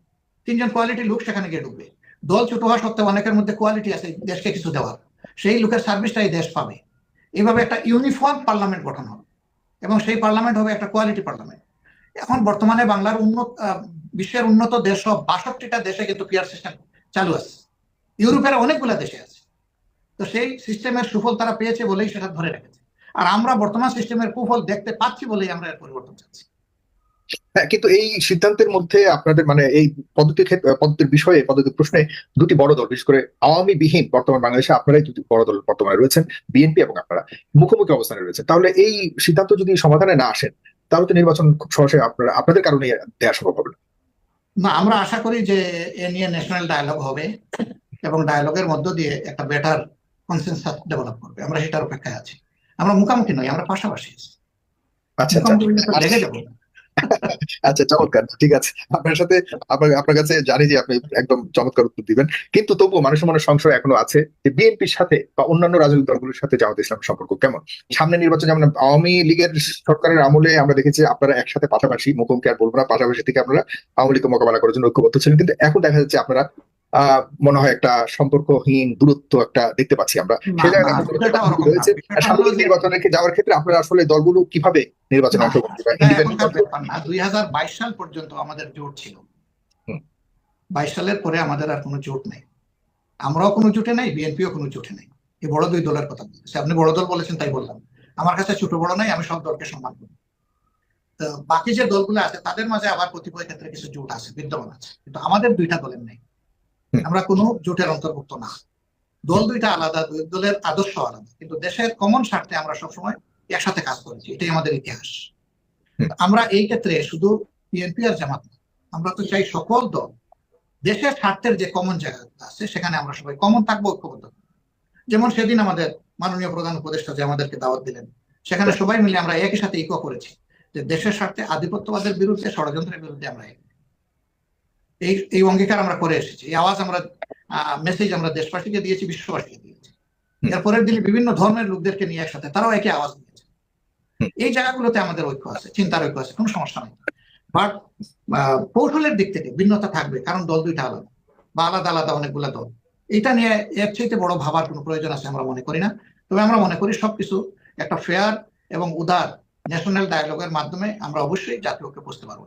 3 জন কোয়ালিটি লোক সেখানে গিয়ে ঢুকবে। দল ছোট হওয়া সত্ত্বেও অনেকের মধ্যে কোয়ালিটি আছে দেশকে কিছু দেওয়ার, সেই লোকের সার্ভিসটা এই দেশ পাবে। এইভাবে একটা ইউনিফর্ম পার্লামেন্ট গঠন হবে এবং সেই পার্লামেন্ট হবে একটা কোয়ালিটি পার্লামেন্ট। এখন বর্তমানে বাংলার বিশ্বের উন্নত দেশ সব 62টা দেশে কিন্তু পিআর সিস্টেম চালু আছে, ইউরোপের অনেকগুলো দেশে আছে। তো সেই সিস্টেমের সুফল তারা পেয়েছে বলেই সেটা ধরে রেখেছে, আর আমরা বর্তমান সিস্টেমের কুফল দেখতে পাচ্ছি বলেই আমরা এর পরিবর্তন চাচ্ছি। হ্যাঁ, কিন্তু এই সিদ্ধান্তের মধ্যে আপনাদের মানে এই পদ্ধতির বিষয়ে, পদ্ধতির প্রশ্নে দুটি বড় দল, বিশেষ করে আওয়ামী বিহীন বর্তমান বাংলাদেশে আপনারাই দুটি বড় দল বর্তমানে রয়েছেন, বিএনপি এবং আপনারা মুখোমুখি অবস্থানে রয়েছে। তাহলে এই সিদ্ধান্ত যদি সমাধানে না আসেন তাহলে তো নির্বাচন খুব সহজে আপনাদের কারণে দেওয়া সম্ভব হবে না। আমরা আশা করি যে এ নিয়ে ন্যাশনাল ডায়ালগ হবে এবং ডায়ালগের মধ্য দিয়ে একটা বেটার কনসেনসাস ডেভেলপ করবে। আমরা সেটার অপেক্ষায় আছি। আমরা মুখামুখি নই, আমরা পাশাপাশি আছি। আচ্ছা লেগে যাবো। আচ্ছা, চমৎকার। ঠিক আছে, আপনার সাথে আপনার কাছে জানি যে আপনি একদম চমৎকার উত্তর দিবেন, কিন্তু তবুও মানুষের মনে সংশয় এখনো আছে যে বিএনপির সাথে বা অন্যান্য রাজনৈতিক দলগুলোর সাথে জামাত ইসলামের সম্পর্ক কেমন। সামনে নির্বাচন, যেমন আওয়ামী লীগের সরকারের আমলে আমরা দেখেছি আপনারা একসাথে পাশাপাশি, মুখোমুখি আর বলবো না, পাশাপাশি থেকে আপনারা আওয়ামী লীগকে মোকাবেলা করার জন্য ঐক্যবদ্ধ ছিলেন, কিন্তু এখন দেখা যাচ্ছে আপনারা মনে হয় একটা সম্পর্কহীন দূরত্ব একটা দেখতে পাচ্ছি আমরা। রয়েছে সামনের নির্বাচনে যাওয়ার ক্ষেত্রে আপনারা আসলে দলগুলো কিভাবে নির্বাচনে অংশগ্রহণ করবে? 2022 সাল পর্যন্ত আমাদের জোট ছিল, 22 সালের পরে আমাদের আর কোনো জোট নেই। আমরাও কোনো জোটে নাই, বিএনপিও কোনো জোটে নাই। এই বড় দুই দলের কথা বলতেছি। আপনি বড় দল বলেছেন তাই বললাম, আমার কাছে ছোট বড় নাই, আমি সব দলকে সম্মান করি। তো বাকি যে দলগুলো আছে তাদের মাঝে আবার কতিপয় ক্ষেত্রে কিছু জোট আছে, বিদ্যমান আছে, কিন্তু আমাদের দুইটা দলের নেই। আমরা কোনো জোটের অন্তর্ভুক্ত না। দল দুইটা আলাদা, দুই দলের আদর্শ আলাদা, কিন্তু দেশের কমন স্বার্থে আমরা সবসময় একসাথে কাজ করেছি, এটাই আমাদের ইতিহাস। আমরা এই ক্ষেত্রে শুধু বিএনপি আর জামাত, আমরা তো চাই সকল দল দেশের স্বার্থের যে কমন জায়গা আছে সেখানে আমরা সবাই কমন থাকবো, ঐক্যবদ্ধ। যেমন সেদিন আমাদের মাননীয় প্রধান উপদেষ্টা যে আমাদেরকে দাওয়াত দিলেন, সেখানে সবাই মিলে আমরা একই সাথে ইকো করেছি যে দেশের স্বার্থে আধিপত্যবাদের বিরুদ্ধে, ষড়যন্ত্রের বিরুদ্ধে আমরা এই অঙ্গীকার আমরা করে এসেছি। এই আওয়াজ আমরা, মেসেজ আমরা দেশবাসীকে দিয়েছি, বিশ্ববাসীকে দিয়েছি। এরপরের দিনে বিভিন্ন ধর্মের লোকদেরকে নিয়ে একসাথে তারাও একই আওয়াজ দিয়েছে। এই জায়গাগুলোতে আমাদের ঐক্য আছে, চিন্তার ঐক্য আছে, কোনো সমস্যা নেই। বাট কৌশলের দিক থেকে ভিন্নতা থাকবে, কারণ দল দুইটা আলাদা বা আলাদা আলাদা অনেকগুলা দল। এটা নিয়ে এর চাইতে বড় ভাবার কোনো প্রয়োজন আছে আমরা মনে করি না। তবে আমরা মনে করি সবকিছু একটা ফেয়ার এবং উদার ন্যাশনাল ডায়ালগের মাধ্যমে আমরা অবশ্যই জাতীয় ঐক্যে বুঝতে পারবো।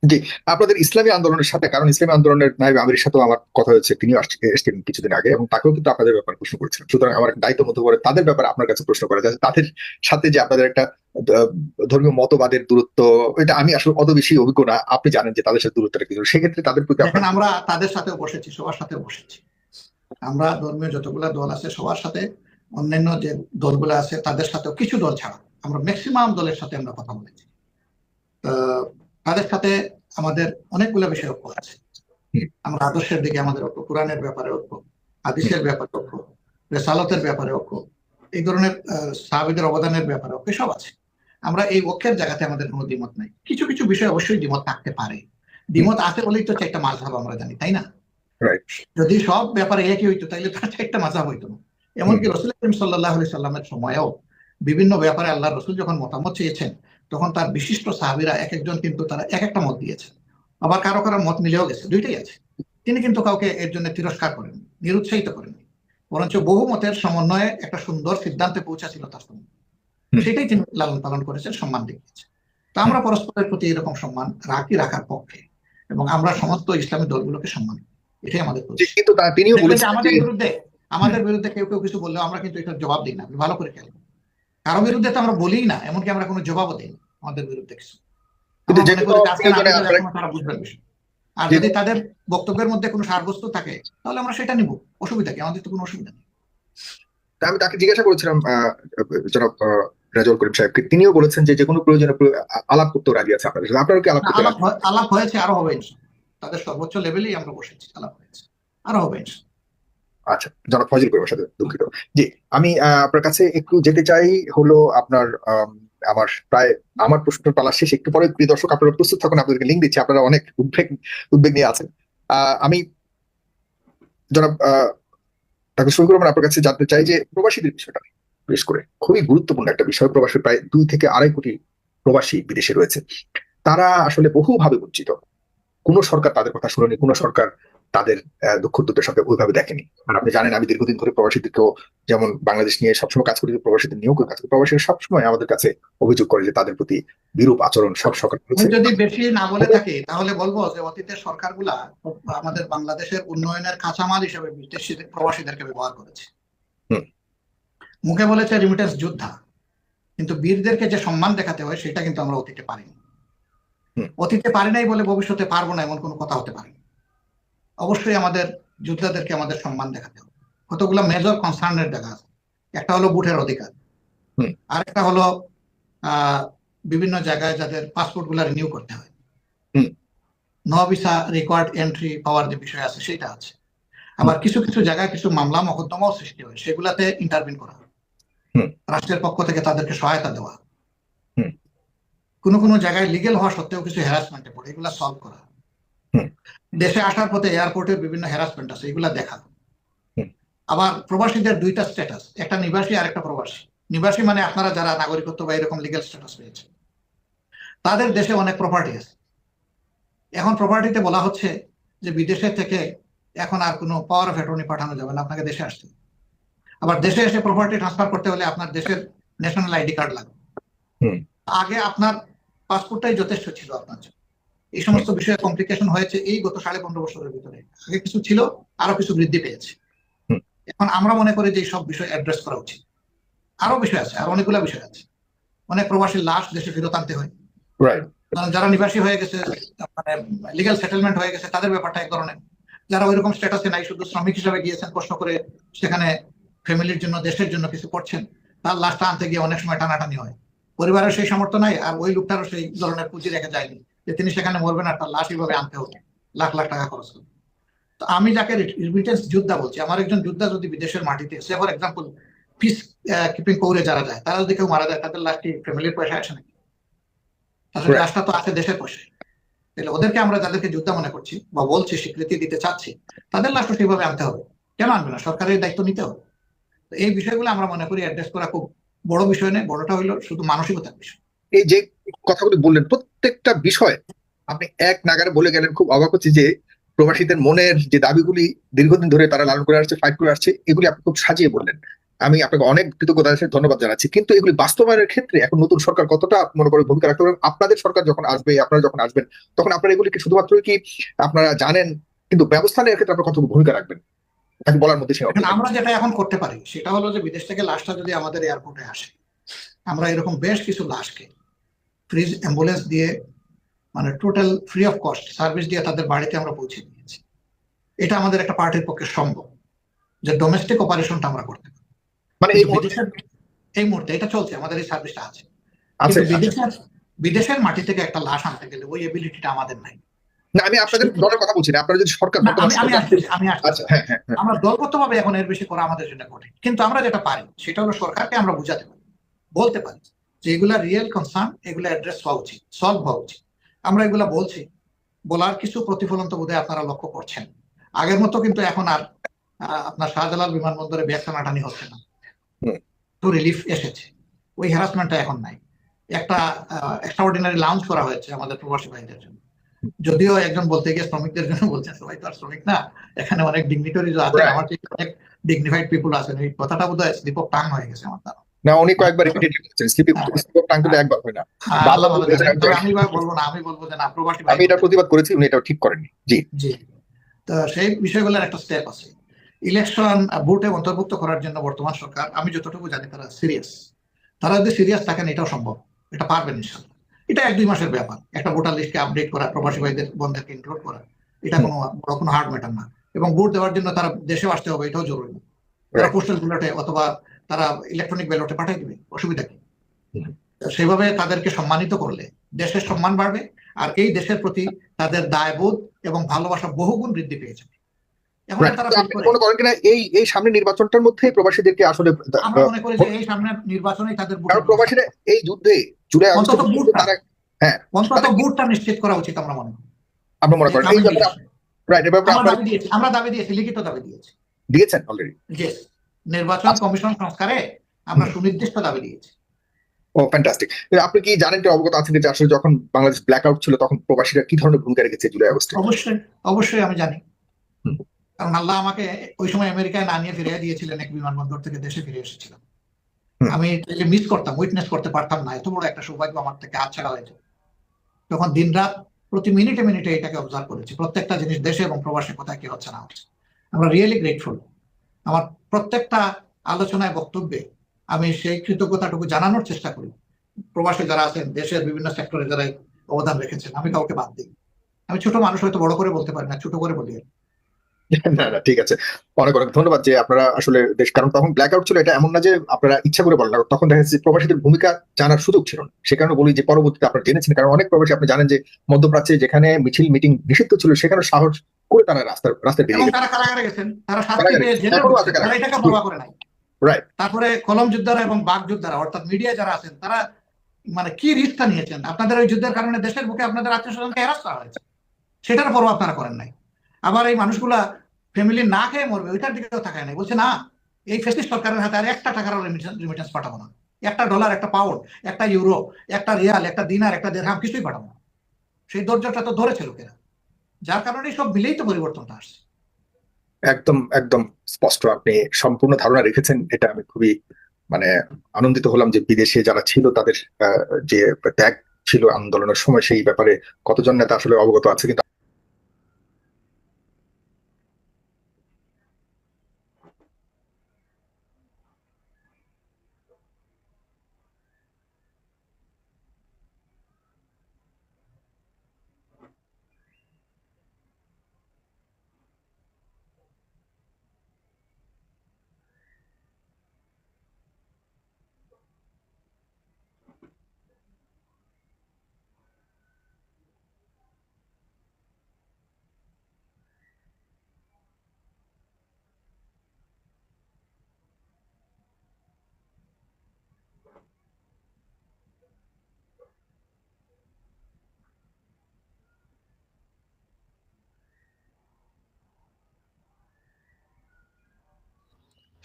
জি, আপনাদের ইসলামী আন্দোলনের সাথে, কারণ ইসলামী আন্দোলনের নায়েব আমিরের সাথেও আমার কথা হয়েছে, তিনি এসেছিলেন কিছুদিন আগে এবং তাকেও কিন্তু আপনাদের ব্যাপারে প্রশ্ন করেছিলেন। সুতরাং আমার দায়িত্ব মতো করে তাদের ব্যাপারে আপনার কাছে প্রশ্ন করা যায়, তাদের সাথে যে আপনাদের একটা ধর্মীয় মতবাদের দূরত্ব, এটা আমি আসলে অত বেশি অভিজ্ঞ না, আপনি জানেন যে তাদের সাথে দূরত্বটা কি, সেক্ষেত্রে তাদের প্রতি আমরা তাদের সাথেও বসেছি, সবার সাথে বসেছি। আমরা ধর্মীয় যতগুলা দল আছে সবার সাথে, অন্যান্য যে দলগুলো আছে তাদের সাথেও, কিছু দল ছাড়া আমরা ম্যাক্সিমাম দলের সাথে আমরা কথা বলেছি। তাদের সাথে আমাদের অনেকগুলো বিষয় ঐক্য আছে। আমরা আদর্শের দিকে আমাদের ঐক্য, কোরআনের ব্যাপারে ঐক্য, হাদিসের ব্যাপারে ঐক্য, রিসালাতের ব্যাপারে ঐক্য, এই ধরনের সাহাবীদের অবদানের ব্যাপারে ঐক্য, সব আছে। আমরা এই ঐক্যের জায়গাতে আমাদের কোনো দ্বিমত নাই। কিছু কিছু বিষয় অবশ্যই দ্বিমত থাকতে পারে, দ্বিমত আছে বলেই তো চারটা মাযহাব আমরা জানি, তাই না? যদি সব ব্যাপারে একই হইতো তাহলে তার চারটা মাযহাব হইতো না। এমনকি রাসূল করিম সাল্লাল্লাহু আলাইহি সাল্লামের সময়ও বিভিন্ন ব্যাপারে আল্লাহর রাসূল যখন মতামত চেয়েছেন, তখন তার বিশিষ্ট সাহাবীরা এক একজন কিন্তু তারা এক একটা মত দিয়েছেন। আবার কারো কারো মত মিলেও গেছে, দুইটাই আছে। তিনি কিন্তু কাউকে এর জন্য তিরস্কার করেননি, নিরুৎসাহিত করেননি, বরঞ্চ বহু মতের সমন্বয়ে একটা সুন্দর সিদ্ধান্তে পৌঁছাছিল তার সময়। সেটাই তিনি লালন পালন করেছেন, সম্মান দেখিয়েছেন। তা আমরা পরস্পরের প্রতি এরকম সম্মান রাখার পক্ষে, এবং আমরা সমস্ত ইসলামী দলগুলোকে সম্মান করি, এটাই আমাদের। কিন্তু তিনিও বলেছেন আমাদের বিরুদ্ধে কেউ কেউ কিছু বললেও আমরা কিন্তু এটার জবাব দিই না, ভালো করে খেয়াল। কারো বিরুদ্ধে তো আমরা বলিই না, এমনকি আমরা কোনো জবাবও দিই না আমাদের বিরুদ্ধে কিছু। আর যদি তাদের বক্তব্যের মধ্যে কোনো সারবস্তু থাকে তাহলে আমরা সেটা নিব, অসুবিধা কি? আমাদের তো কোনো অসুবিধা নেই। তা আমি তাকে জিজ্ঞাসা করেছিলাম জনাব রেজাউল করিম সাহেবকে, তিনিও বলেছেন যে যে কোনো প্রয়োজনে আলাপ করতেও রাজি আছে আপনাদের সাথে। আপনারা কি আলাপ করতে রাজি? আলাপ হয়েছে, আরো হবে ইনশাআল্লাহ। তাদের সর্বোচ্চ লেভেলেই আমরা বসেছি, আলাপ হয়েছে, আরো হবে ইনশাআল্লাহ। আচ্ছা, জনাব ফজল করিমের সাথে, দুঃখিত। জি, আমি আপনার কাছে একটু যেতে চাই হলো আপনার আমার প্রায় আমার প্রশ্নের পালা শেষ, একটু পরে প্রিয় দর্শক আপনারা প্রস্তুত থাকুন, আপনাদেরকে লিঙ্ক দিচ্ছি, আপনারা অনেক উদ্বেগ নিয়ে আছেন। আমি জনাব ডাক্তার শফিকুর রহমান আপনার কাছে জানতে চাই যে প্রবাসীদের বিষয়টা বিশেষ করে খুবই গুরুত্বপূর্ণ একটা বিষয়। প্রবাসী প্রায় 2 থেকে 2.5 কোটি প্রবাসী বিদেশে রয়েছে, তারা আসলে বহুভাবে বঞ্চিত। কোন সরকার তাদের কথা শুনেনি, কোন সরকার তাদের দুঃখ দুঃখের সাথে ওইভাবে দেখেনি। আর আপনি জানেন আমি দীর্ঘদিন ধরে প্রবাসীদেরকেও, যেমন বাংলাদেশ নিয়ে সবসময় কাজ করি, প্রবাসীদের নিয়েও কাজ করি, প্রবাসীরা সবসময় আমাদের কাছে অভিযোগ করে যে তাদের প্রতি বিরূপ আচরণ সব সরকার করেছে। যদি বেশি না বলে থাকি তাহলে বলবো যে অতীতের সরকারগুলা আমাদের বাংলাদেশের উন্নয়নের কাঁচামাল হিসেবে বিদেশি প্রবাসীদেরকে ব্যবহার করেছে। মুখে বলেছে রিমিটেন্স যোদ্ধা, কিন্তু বীরদেরকে যে সম্মান দেখাতে হয় সেটা কিন্তু আমরা অতীতে পারিনি। অতীতে পারি নাই বলে ভবিষ্যতে পারবো না এমন কোনো কথা হতে পারে। অবশ্যই আমাদের যোদ্ধাদেরকে আমাদের সম্মান দেখাতে হবে। কতগুলো মেজর কনসার্নের জায়গা আছে। একটা হলো বুটের অধিকার, আরেকটা হলো বিভিন্ন জায়গায় যাদের পাসপোর্ট গুলা রিনিউ করতে হয়, নো ভিসা রিকোয়ার্ড এন্ট্রি পাওয়ার যে বিষয় আছে সেটা আছে। আবার কিছু কিছু জায়গায় কিছু মামলা মকদ্দমাও সৃষ্টি হয়, সেগুলাতে ইন্টারভিন করা, রাষ্ট্রের পক্ষ থেকে তাদেরকে সহায়তা দেওয়া। কোনো জায়গায় লিগেল হওয়া সত্ত্বেও কিছু হ্যারাসমেন্টে পড়ে, এগুলা সলভ করা। দেশে আসার পথে এয়ারপোর্টের বিভিন্ন হ্যারাসমেন্ট আছে, এগুলা দেখা। আবার প্রবাসীদের 2টা স্ট্যাটাস, একটা নিবাসী আর একটা প্রবাসী। নিবাসী মানে আপনারা যারা নাগরিকত্ব বা এরকম লিগেল স্ট্যাটাস পেয়েছে, তাদের দেশে অনেক প্রপার্টি আছে। এখন প্রপার্টিতে বলা হচ্ছে যে বিদেশে থেকে এখন আর কোনো পাওয়ার অফ অ্যাটর্নি পাঠানো যাবে না, আপনাকে দেশে আসতে। আবার দেশে এসে প্রপার্টি ট্রান্সফার করতে হলে আপনার দেশের ন্যাশনাল আইডি কার্ড লাগবে। আগে আপনার পাসপোর্টটাই যথেষ্ট ছিল আপনার জন্য। এই সমস্ত বিষয়ে কমপ্লিকেশন হয়েছে এই গত 15.5 বছরের ভিতরে। আগে কিছু ছিল, আরো কিছু বৃদ্ধি পেয়েছে। এখন আমরা মনে করি যে সব বিষয় অ্যাড্রেস করা উচিত। আরো বিষয় আছে, আর অনেকগুলো বিষয় আছে। অনেক প্রবাসীর লাশ দেশে ফেরত আনতে হয়। যারা নিবাসী হয়ে গেছে, মানে লিগ্যাল সেটেলমেন্ট হয়ে গেছে, তাদের ব্যাপারটা এক ধরনের। যারা ওইরকম স্ট্যাটাসে নাই, শুধু শ্রমিক হিসাবে গিয়েছেন, কষ্ট করে সেখানে ফ্যামিলির জন্য, দেশের জন্য কিছু করছেন, তার লাশটা আনতে গিয়ে অনেক সময় টানাটানি হয়। পরিবারের সেই সামর্থ্য নাই, আর ওই লোকটারও সেই ধরনের পুঁজি রেখে যায়নি যে তিনি সেখানে মরবেন আর তার লাশ এইভাবে আনতে হবে, লাখ লাখ টাকা খরচ করবে। তো আমি যাকে রিমিটেন্স যোদ্ধা বলছি, আমার একজন যোদ্ধা যদি বিদেশের মাটিতে, সে ফর এক্সাম্পল পিস কিপিং কৌরে যারা যায়, তারা যদি কেউ মারা যায়, তাদের লাশটি ফ্যামিলির পয়সা আসে নাকি? তাদের লাশটা তো আছে দেশের পয়সায়। তাহলে ওদেরকে আমরা যাদেরকে যোদ্ধা মনে করছি বা বলছি, স্বীকৃতি দিতে চাচ্ছি, তাদের লাশটা সেইভাবে আনতে হবে। কেন আনবে না? সরকারের দায়িত্ব নিতে হবে। তো এই বিষয়গুলো আমরা মনে করি অ্যাড্রেস করা খুব বড় বিষয় নয়। বড়টা হইলো শুধু মানসিকতার বিষয়। এই যে কথাগুলো বললেন, প্রত্যেকটা বিষয় আপনি এক নাগারে বলে গেলেন। খুব অবাক হচ্ছে যে প্রবাসীদের মনের যে দাবিগুলি দীর্ঘদিন ধরে তারা লালন করে আসছে, ফাইট করে আসছে, এগুলি আপনি খুব সাজিয়ে বললেন। আমি আপনাকে অনেক কৃতজ্ঞতা আছে, ধন্যবাদ জানাচ্ছি। কিন্তু এগুলি বাস্তবায়নের ক্ষেত্রে এখন নতুন সরকার কতটা মনে করে ভূমিকা রাখতে পারবেন? আপনাদের সরকার যখন আসবে, আপনারা যখন আসবেন, তখন আপনারা এগুলিকে শুধুমাত্র কি আপনারা জানেন, কিন্তু ব্যবস্থা নেওয়ার ক্ষেত্রে আপনারা কত ভূমিকা রাখবেন তাকে বলার মধ্যে সীমাবদ্ধ। আমরা যেটা এখন করতে পারি সেটা হলো যে বিদেশ থেকে লাশটা যদি আমাদের এয়ারপোর্টে আসে, আমরা এরকম বেশ কিছু লাশকে ফ্রিজ অ্যাম্বুলেন্স দিয়ে, মানে total free of cost service দিয়ে তাদের বাড়িতে আমরা পৌঁছে দিয়েছি। এটা আমাদের একটা পার্টির পক্ষে সম্ভব, যে ডোমেস্টিক অপারেশনটা আমরা করতে পারি। মানে এই মুহূর্তে এটা চলছে, আমাদের এই সার্ভিসটা আছে। বিদেশের মাটি থেকে একটা লাশ আনতে গেলে ওই এবিলিটিটা আমাদের নাই। না, আমি আপনাদের দলের কথা বলছি না, আপনারা যদি সরকার, আমরা দলগতভাবে এখন এর বেশি করা আমাদের জন্য কঠিন। কিন্তু আমরা যেটা পারি সেটা হলো সরকারকে আমরা বুঝাতে পারি, বলতে পারি যে এগুলা রিয়েল কনসার্ন, এগুলা অ্যাড্রেস হওয়া উচিত, সলভ হওয়া উচিত। আমরা এগুলা বলছি, বলার কিছু প্রতিফলন তো বোধহয় আপনারা লক্ষ্য করছেন। আগের মতো কিন্তু এখন আর আপনার শাহজালাল বিমানবন্দরে ব্যাগ টানাটানি হচ্ছে না, তো রিলিফ এসেছে, ওই হ্যারাসমেন্টটা এখন নাই। একটা এক্সট্রাঅর্ডিনারি লাউঞ্জ করা হয়েছে আমাদের প্রবাসী ভাইদের জন্য। যদিও একজন বলতে গিয়ে শ্রমিকদের জন্য বলছেন, সবাই তো আর শ্রমিক না, এখানে অনেক ডিগনিটারিজ আছে, আমার অনেক ডিগনিফাইড পিপল আছেন। এই কথাটা বোধহয় স্লিপ অফ টাং হয়ে গেছে আমার দ্বারা। না, উনি কয়েকবার রিপিটেড করেছেন, স্লিপ অফ টাং কিন্তু একবার হয় না। আমি বলবো না, আমি বলবো যে না, প্রবাসী আমি এটা প্রতিবাদ করেছি, উনি এটাও ঠিক করেননি। জি জি, তো সেই বিষয়গুলোর একটা স্টেপ আছে। ইলেকশন ভোটে অন্তর্ভুক্ত করার জন্য বর্তমান সরকার, আমি যতটুকু জানি, তারা সিরিয়াস। তারা যদি সিরিয়াস থাকেন, এটাও সম্ভব, এটা পারবেন ইনশাআল্লাহ। এটা 1-2 মাসের ব্যাপার। একটা ভোটার লিস্টকে আপডেট করা, প্রবাসী ভাইদের বন্ধুদেরকে ইনক্লুড করা, এটা কোনো হার্ড ম্যাটার না। এবং ভোট দেওয়ার জন্য তারা দেশেও আসতে হবে, এটাও জরুরি। তারা পোস্টাল ব্যালটে অথবা তারা ইলেকট্রনিক ব্যালটে পাঠিয়ে দিবে, অসুবিধা কি? হুম। সেভাবে তাদেরকে সম্মানিত করলে দেশের সম্মান বাড়বে, আর এই দেশের প্রতি তাদের দায়বোধ এবং ভালোবাসা বহুগুণ বৃদ্ধি পেয়ে যাবে। এখন Right. তারা তো feel আপনি করে, মনে করেন কিনা এই সামনে নির্বাচনটার মধ্যে প্রবাসীদেরকে আসলে আমরা মনে করি যে এই সামনের নির্বাচনেই তাদের কারণ ভোটের প্রবাসীরা এই যুদ্ধে জুলাই আগস্টে অন্তত বুটটা তারা হ্যাঁ অন্তত তাদের বুটটা নিশ্চিত করা উচিত আমরা মনে করি। আপনি মনে করেন এই সামনে ব্যাপারে নির্বাচন। রাইট এই ব্যাপারে আমরা আপনারা দাবি দিয়েছি, আমরা দাবি দিয়েছি, লিখিত দাবি দিয়েছি। দিয়েছেন অলরেডি? Yes, নির্বাচন কমিশন সংস্কারে আমরা সুনির্দিষ্ট দাবি দিয়েছি। ও ফ্যান্টাস্টিক। আপনি কি জানেন যে অবগত আছেন যে আসলে যখন বাংলাদেশ ব্ল্যাক আউট ছিল তখন প্রবাসীরা কি ধরনের ভূমিকা রেখেছে জুলাই আগস্টে? অবশ্যই অবশ্যই আমি জানি, হুম। কারণ আল্লাহ আমাকে ওই সময় আমেরিকায় না নিয়ে ফিরিয়ে দিয়েছিলেন, এক বিমানবন্দর থেকে দেশে ফিরে এসেছিলাম। হুম। আমি মিস করতাম, উইটনেস করতে পারতাম না, এত বড় একটা সৌভাগ্য আমার থেকে হাতছাড়া হয়েছে। তখন দিনরাত প্রতি মিনিটে মিনিটে এটাকে অবজার্ভ করেছি, প্রত্যেকটা জিনিস দেশে এবং প্রবাসে কোথায় কি হচ্ছে না হচ্ছে। আমরা রিয়েলি গ্রেটফুল। আমার প্রত্যেকটা আলোচনায় বক্তব্যে আমি সেই কৃতজ্ঞতাটুকু জানানোর চেষ্টা করি। প্রবাসী যারা আছেন, দেশের বিভিন্ন সেক্টরে যারা অবদান রেখেছেন, আমি কাউকে বাদ দিই। আমি ছোট মানুষ, হয়তো বড় করে বলতে পারি না, ছোট করে বলি। না না ঠিক আছে, অনেক অনেক ধন্যবাদ যে আপনারা আসলে দেশ, কারণ তখন ব্ল্যাক আউট ছিল, এটা এমন না যে আপনারা ইচ্ছা করে বলেন না, তখন দেখা যাচ্ছে প্রবাসীদের ভূমিকা জানার সুযোগ ছিল না। সে কারণে বলি যে পরবর্তীতে আপনারা জেনেছেন, কারণ অনেক প্রবাসী আপনি জানেন যে মধ্যপ্রাচ্যে যেখানে মিছিল মিটিং নিষিদ্ধ ছিল সেখানে সাহস করে তারা রাস্তায় এবং বেরিয়ে গেছে। তারা কারাগারে গেছেন, তারা শাস্তি কারাগারে পেয়ে গেছেন, জেলে এখনো আছে ঢুকছেন, তারা কারাগারে। এটাকে পরোয়া করে নাই। রাইট। তারপরে কলম যোদ্ধারা এবং বাঘ যোদ্ধারা অর্থাৎ মিডিয়া যারা আছেন, তারা মানে কি রিস্কটা নিয়েছেন, আপনাদের ওই যুদ্ধের কারণে দেশের বুকে আপনাদের আত্মীয় স্বজনকে হেরাস করা হয়েছে, সেটার পরও আপনারা করেন নাই। আবার এই মানুষগুলা ফ্যামিলি না খেয়ে মরবে ওইটার দিকেও তাকায় নাই, বলছে না এই ফ্যাসিস্ট সরকারের হাতে আর একটা টাকারও রেমিটেন্স পাঠাবো না, একটা ডলার, একটা পাউন্ড, একটা ইউরো, একটা রিয়াল, একটা দিনার, একটা দিরহাম কিছুই পাঠাবো না। সেই ধৈর্যটা তো ধরেছে লোকেরা, যার কারণে সব মিলেই তো পরিবর্তনটা আসছে। একদম একদম স্পষ্ট আপনি সম্পূর্ণ ধারণা রেখেছেন, এটা আমি খুবই মানে আনন্দিত হলাম যে বিদেশে যারা ছিল তাদের যে ত্যাগ ছিল আন্দোলনের সময় সেই ব্যাপারে কতজন নেতা আসলে অবগত আছে। কিন্তু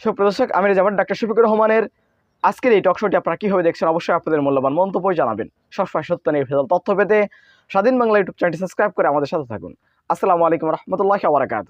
সুপ্রিয় দর্শক, আমি রেজামান ডাক্তার শফিকুর রহমানের আজকের এই টক শোটি আপনারা কিভাবে দেখছেন অবশ্যই আপনাদের মূল্যবান মন্তব্য জানাবেন। সবসময় সত্য নির্ভেজাল তথ্য পেতে স্বাধীন বাংলা ইউটিউব চ্যানেলটি সাবস্ক্রাইব করে আমাদের সাথে থাকুন। আসসালামু আলাইকুম রহমতুল্লাহি ওয়া বারাকাতুহু।